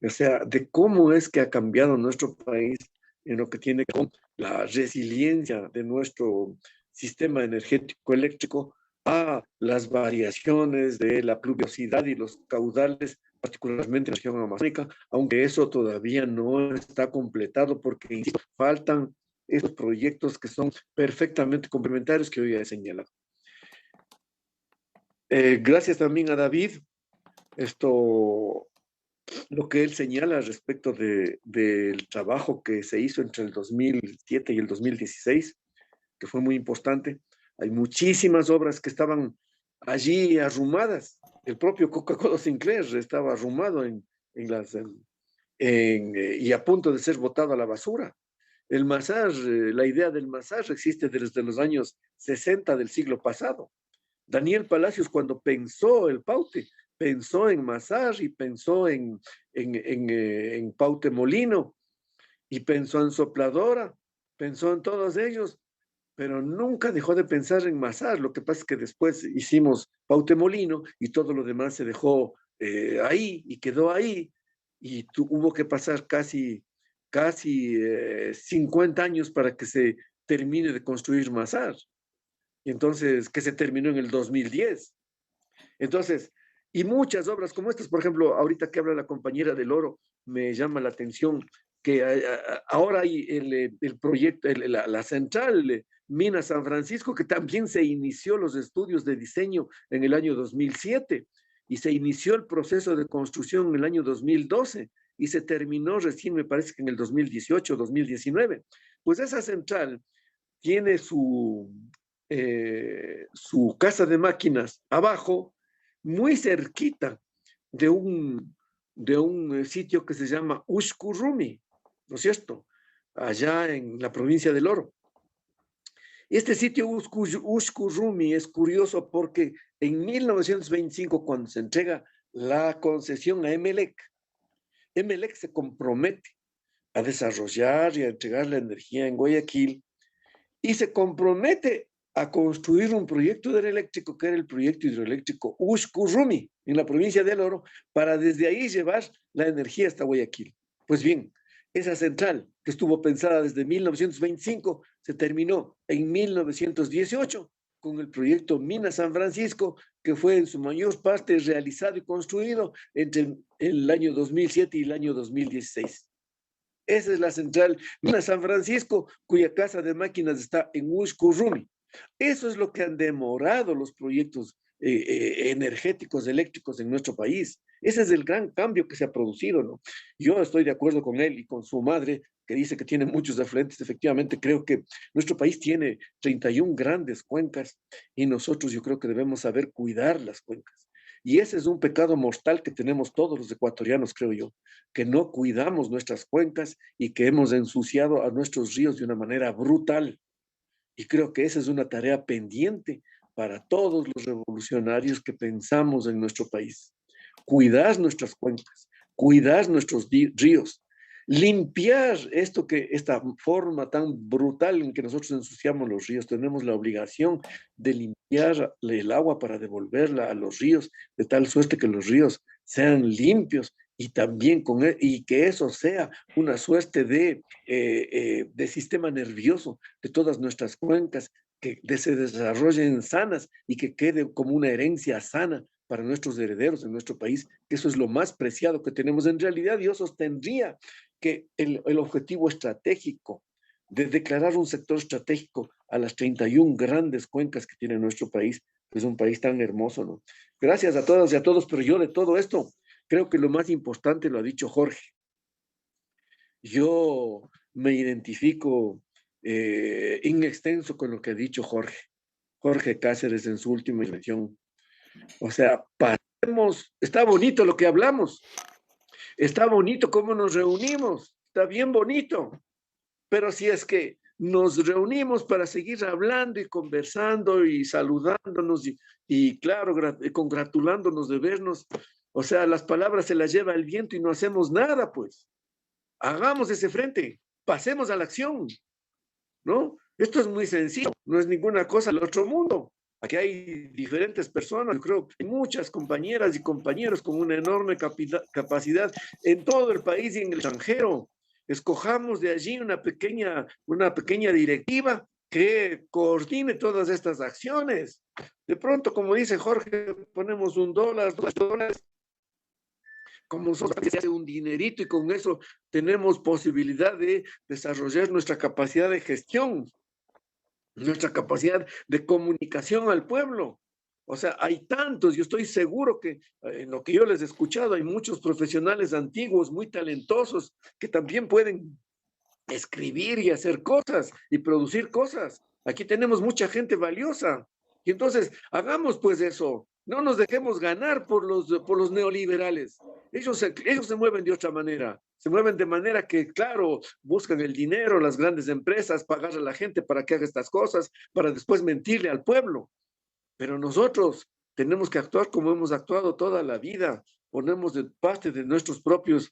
o sea, de cómo es que ha cambiado nuestro país en lo que tiene con la resiliencia de nuestro sistema energético eléctrico a las variaciones de la pluviosidad y los caudales, particularmente en la región amazónica, aunque eso todavía no está completado porque insisto, faltan esos proyectos que son perfectamente complementarios que hoy he señalado. Gracias también a David. lo que él señala respecto del trabajo que se hizo entre el 2007 y el 2016, que fue muy importante. Hay muchísimas obras que estaban allí arrumadas. El propio Coca-Cola Sinclair estaba arrumado y a punto de ser botado a la basura. El massage, la idea del massage existe desde los años 60 del siglo pasado. Daniel Palacios, cuando pensó el Paute, pensó en massage y pensó en Paute Molino y pensó en Sopladora, pensó en todos ellos, pero nunca dejó de pensar en massage. Lo que pasa es que después hicimos Paute Molino y todo lo demás se dejó ahí y quedó ahí y hubo que pasar casi 50 años para que se termine de construir massage. Y entonces, que se terminó en el 2010. Entonces, y muchas obras como estas, por ejemplo, ahorita que habla la compañera del oro, me llama la atención que ahora hay el proyecto, la central Mina San Francisco, que también se inició los estudios de diseño en el año 2007 y se inició el proceso de construcción en el año 2012 y se terminó recién, me parece que en el 2018, 2019. Pues esa central tiene su casa de máquinas abajo, muy cerquita de un sitio que se llama Ushkurrumi, ¿no es cierto? Allá en la provincia del Oro. Este sitio Ushkurrumi es curioso porque en 1925, cuando se entrega la concesión a Emelec, Emelec se compromete a desarrollar y a entregar la energía en Guayaquil y se compromete a construir un proyecto hidroeléctrico que era el proyecto hidroeléctrico Ushkurrumi en la provincia del Oro para desde ahí llevar la energía hasta Guayaquil. Pues bien, esa central que estuvo pensada desde 1925 se terminó en 1918 con el proyecto Mina San Francisco, que fue en su mayor parte realizado y construido entre el año 2007 y el año 2016. Esa es la central Mina San Francisco, cuya casa de máquinas está en Ushkurrumi. Eso es lo que han demorado los proyectos energéticos, eléctricos en nuestro país. Ese es el gran cambio que se ha producido, ¿no? Yo estoy de acuerdo con él y con su madre, que dice que tiene muchos afluentes. Efectivamente, creo que nuestro país tiene 31 grandes cuencas y nosotros yo creo que debemos saber cuidar las cuencas. Y ese es un pecado mortal que tenemos todos los ecuatorianos, creo yo, que no cuidamos nuestras cuencas y que hemos ensuciado a nuestros ríos de una manera brutal. Y creo que esa es una tarea pendiente para todos los revolucionarios que pensamos en nuestro país. Cuidar nuestras cuencas, cuidar nuestros ríos, limpiar esta forma tan brutal en que nosotros ensuciamos los ríos. Tenemos la obligación de limpiar el agua para devolverla a los ríos, de tal suerte que los ríos sean limpios y también y que eso sea una suerte de sistema nervioso de todas nuestras cuencas, que se desarrollen sanas y que quede como una herencia sana para nuestros herederos en nuestro país, que eso es lo más preciado que tenemos. En realidad, yo sostendría que el objetivo estratégico de declarar un sector estratégico a las 31 grandes cuencas que tiene nuestro país, es un país tan hermoso, ¿no? Gracias a todas y a todos, pero yo de todo esto creo que lo más importante lo ha dicho Jorge. Yo me identifico in extenso con lo que ha dicho Jorge Cáceres en su última intervención. O sea, está bonito lo que hablamos, está bonito cómo nos reunimos, está bien bonito, pero si es que nos reunimos para seguir hablando y conversando y saludándonos y claro, congratulándonos de vernos, o sea, las palabras se las lleva el viento y no hacemos nada, pues. Hagamos ese frente, pasemos a la acción, ¿no? Esto es muy sencillo, no es ninguna cosa del otro mundo. Aquí hay diferentes personas, yo creo que hay muchas compañeras y compañeros con una enorme capacidad en todo el país y en el extranjero. Escojamos de allí una pequeña directiva que coordine todas estas acciones. De pronto, como dice Jorge, ponemos $1, $2, como nosotros se hace un dinerito y con eso tenemos posibilidad de desarrollar nuestra capacidad de gestión, nuestra capacidad de comunicación al pueblo. O sea, hay tantos, yo estoy seguro que en lo que yo les he escuchado hay muchos profesionales antiguos, muy talentosos, que también pueden escribir y hacer cosas y producir cosas. Aquí tenemos mucha gente valiosa. Y entonces, hagamos pues eso. No nos dejemos ganar por los neoliberales. Ellos se mueven de otra manera. Se mueven de manera que, claro, buscan el dinero, las grandes empresas, pagar a la gente para que haga estas cosas, para después mentirle al pueblo. Pero nosotros tenemos que actuar como hemos actuado toda la vida. Ponemos de parte de nuestros propios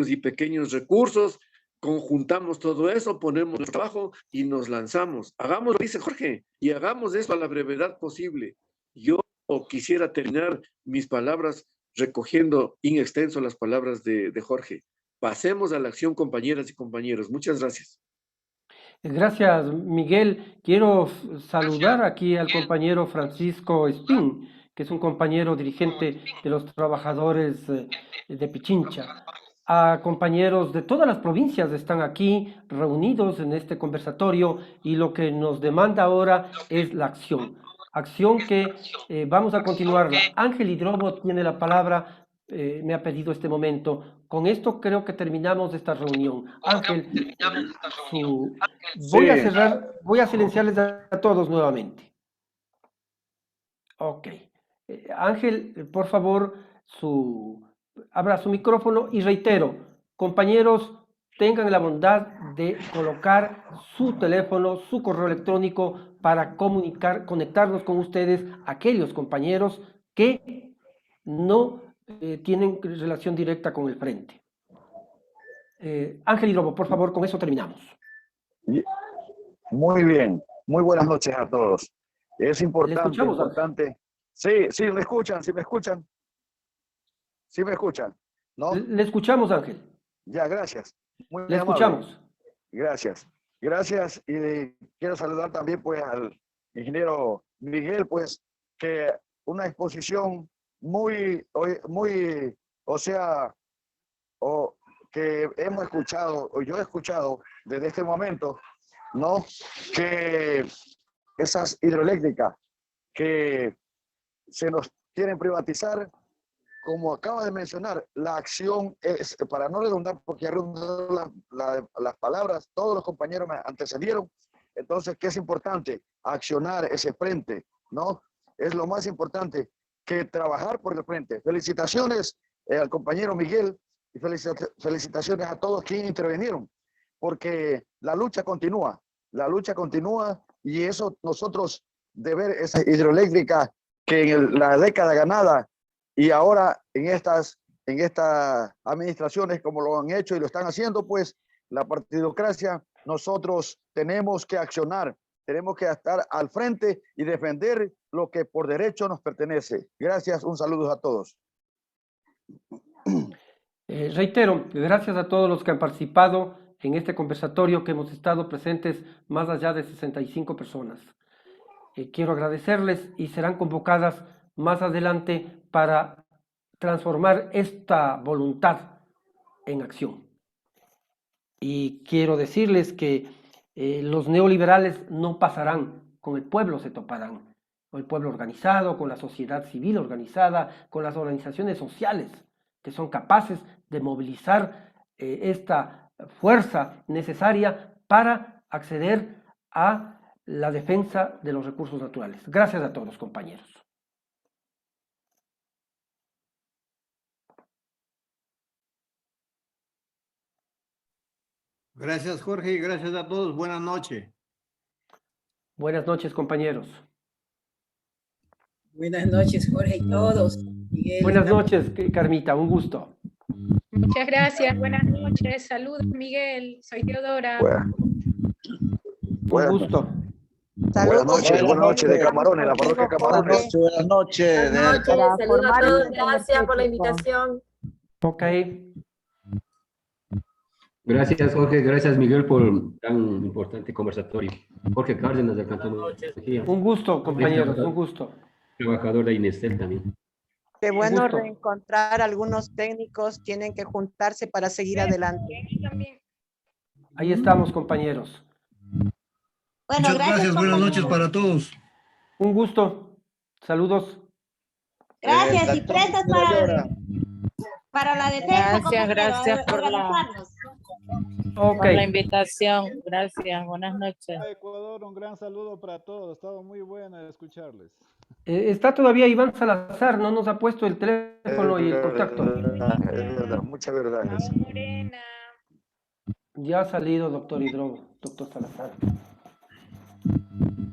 y pequeños recursos, conjuntamos todo eso, ponemos el trabajo y nos lanzamos. Hagámoslo, dice Jorge, y hagamos esto a la brevedad posible. Yo quisiera terminar mis palabras recogiendo in extenso las palabras de Jorge. Pasemos a la acción, compañeras y compañeros. Muchas gracias. Gracias, Miguel. Quiero saludar aquí al compañero Francisco Espín, que es un compañero dirigente de los trabajadores de Pichincha. A compañeros de todas las provincias están aquí reunidos en este conversatorio y lo que nos demanda ahora es la acción. Acción que vamos a continuarla. Ángel Hidrobo tiene la palabra, me ha pedido este momento. Con esto creo que terminamos esta reunión. Ángel, voy a silenciarles a todos nuevamente. Ok. Ángel, por favor, abra su micrófono y reitero, compañeros, tengan la bondad de colocar su teléfono, su correo electrónico para conectarnos con ustedes, aquellos compañeros que no tienen relación directa con el frente. Ángel Hidrobo, por favor, con eso terminamos. Muy bien, muy buenas noches a todos. Es importante. Sí, me escuchan, sí me escuchan. Sí me escuchan, ¿no? Le escuchamos, Ángel. Ya, gracias. Muy Le amable. escuchamos. Gracias. Gracias, y quiero saludar también pues al ingeniero Miguel, pues que una exposición que hemos escuchado, o yo he escuchado desde este momento, ¿no? Que esas hidroeléctricas que se nos quieren privatizar, como acaba de mencionar, la acción es, para no redundar, porque ya redundaron las palabras, todos los compañeros me antecedieron, entonces, ¿qué es importante? Accionar ese frente, ¿no? Es lo más importante que trabajar por el frente. Felicitaciones al compañero Miguel y felicitaciones a todos quienes intervinieron, porque la lucha continúa y eso nosotros de ver esa hidroeléctrica que en la década ganada y ahora en estas administraciones como lo han hecho y lo están haciendo, pues la partidocracia, nosotros tenemos que accionar, tenemos que estar al frente y defender lo que por derecho nos pertenece. Gracias, un saludo a todos. Reitero, gracias a todos los que han participado en este conversatorio, que hemos estado presentes más allá de 65 personas. Quiero agradecerles y serán convocadas más adelante para transformar esta voluntad en acción. Y quiero decirles que los neoliberales no pasarán, con el pueblo se toparán, con el pueblo organizado, con la sociedad civil organizada, con las organizaciones sociales que son capaces de movilizar esta fuerza necesaria para acceder a la defensa de los recursos naturales. Gracias a todos, compañeros. Gracias, Jorge, y gracias a todos. Buenas noches. Buenas noches, compañeros. Buenas noches, Jorge, y todos. Miguel, buenas noches, Carmita, un gusto. Muchas gracias, buenas noches. Saludos, Miguel. Soy Teodora. Un gusto. Buenas noches de Camarones, la parroquia Camarones. Buenas noches. Saludos a todos, gracias por la invitación. Ok. Gracias, Jorge. Gracias, Miguel, por tan importante conversatorio. Jorge Cárdenas, del Cantón de Mejía. Un gusto, compañeros, un gusto. Trabajador de Inestel también. Qué bueno reencontrar algunos técnicos, tienen que juntarse para seguir adelante. Ahí estamos, compañeros. Bueno, muchas gracias, buenas noches para todos. Un gusto. Saludos. Gracias, y presas para la defensa. Gracias por la invitación. Gracias, buenas noches. Ecuador, un gran saludo para todos. Estaba muy bueno escucharles. Está todavía Iván Salazar, no nos ha puesto el teléfono y el contacto. Es verdad, mucha verdad en eso. Ya ha salido doctor Salazar.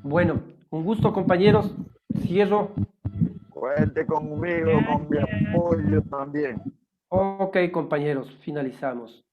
Bueno, un gusto, compañeros. Cierro. Cuente conmigo, con mi apoyo también. Ok, compañeros, finalizamos.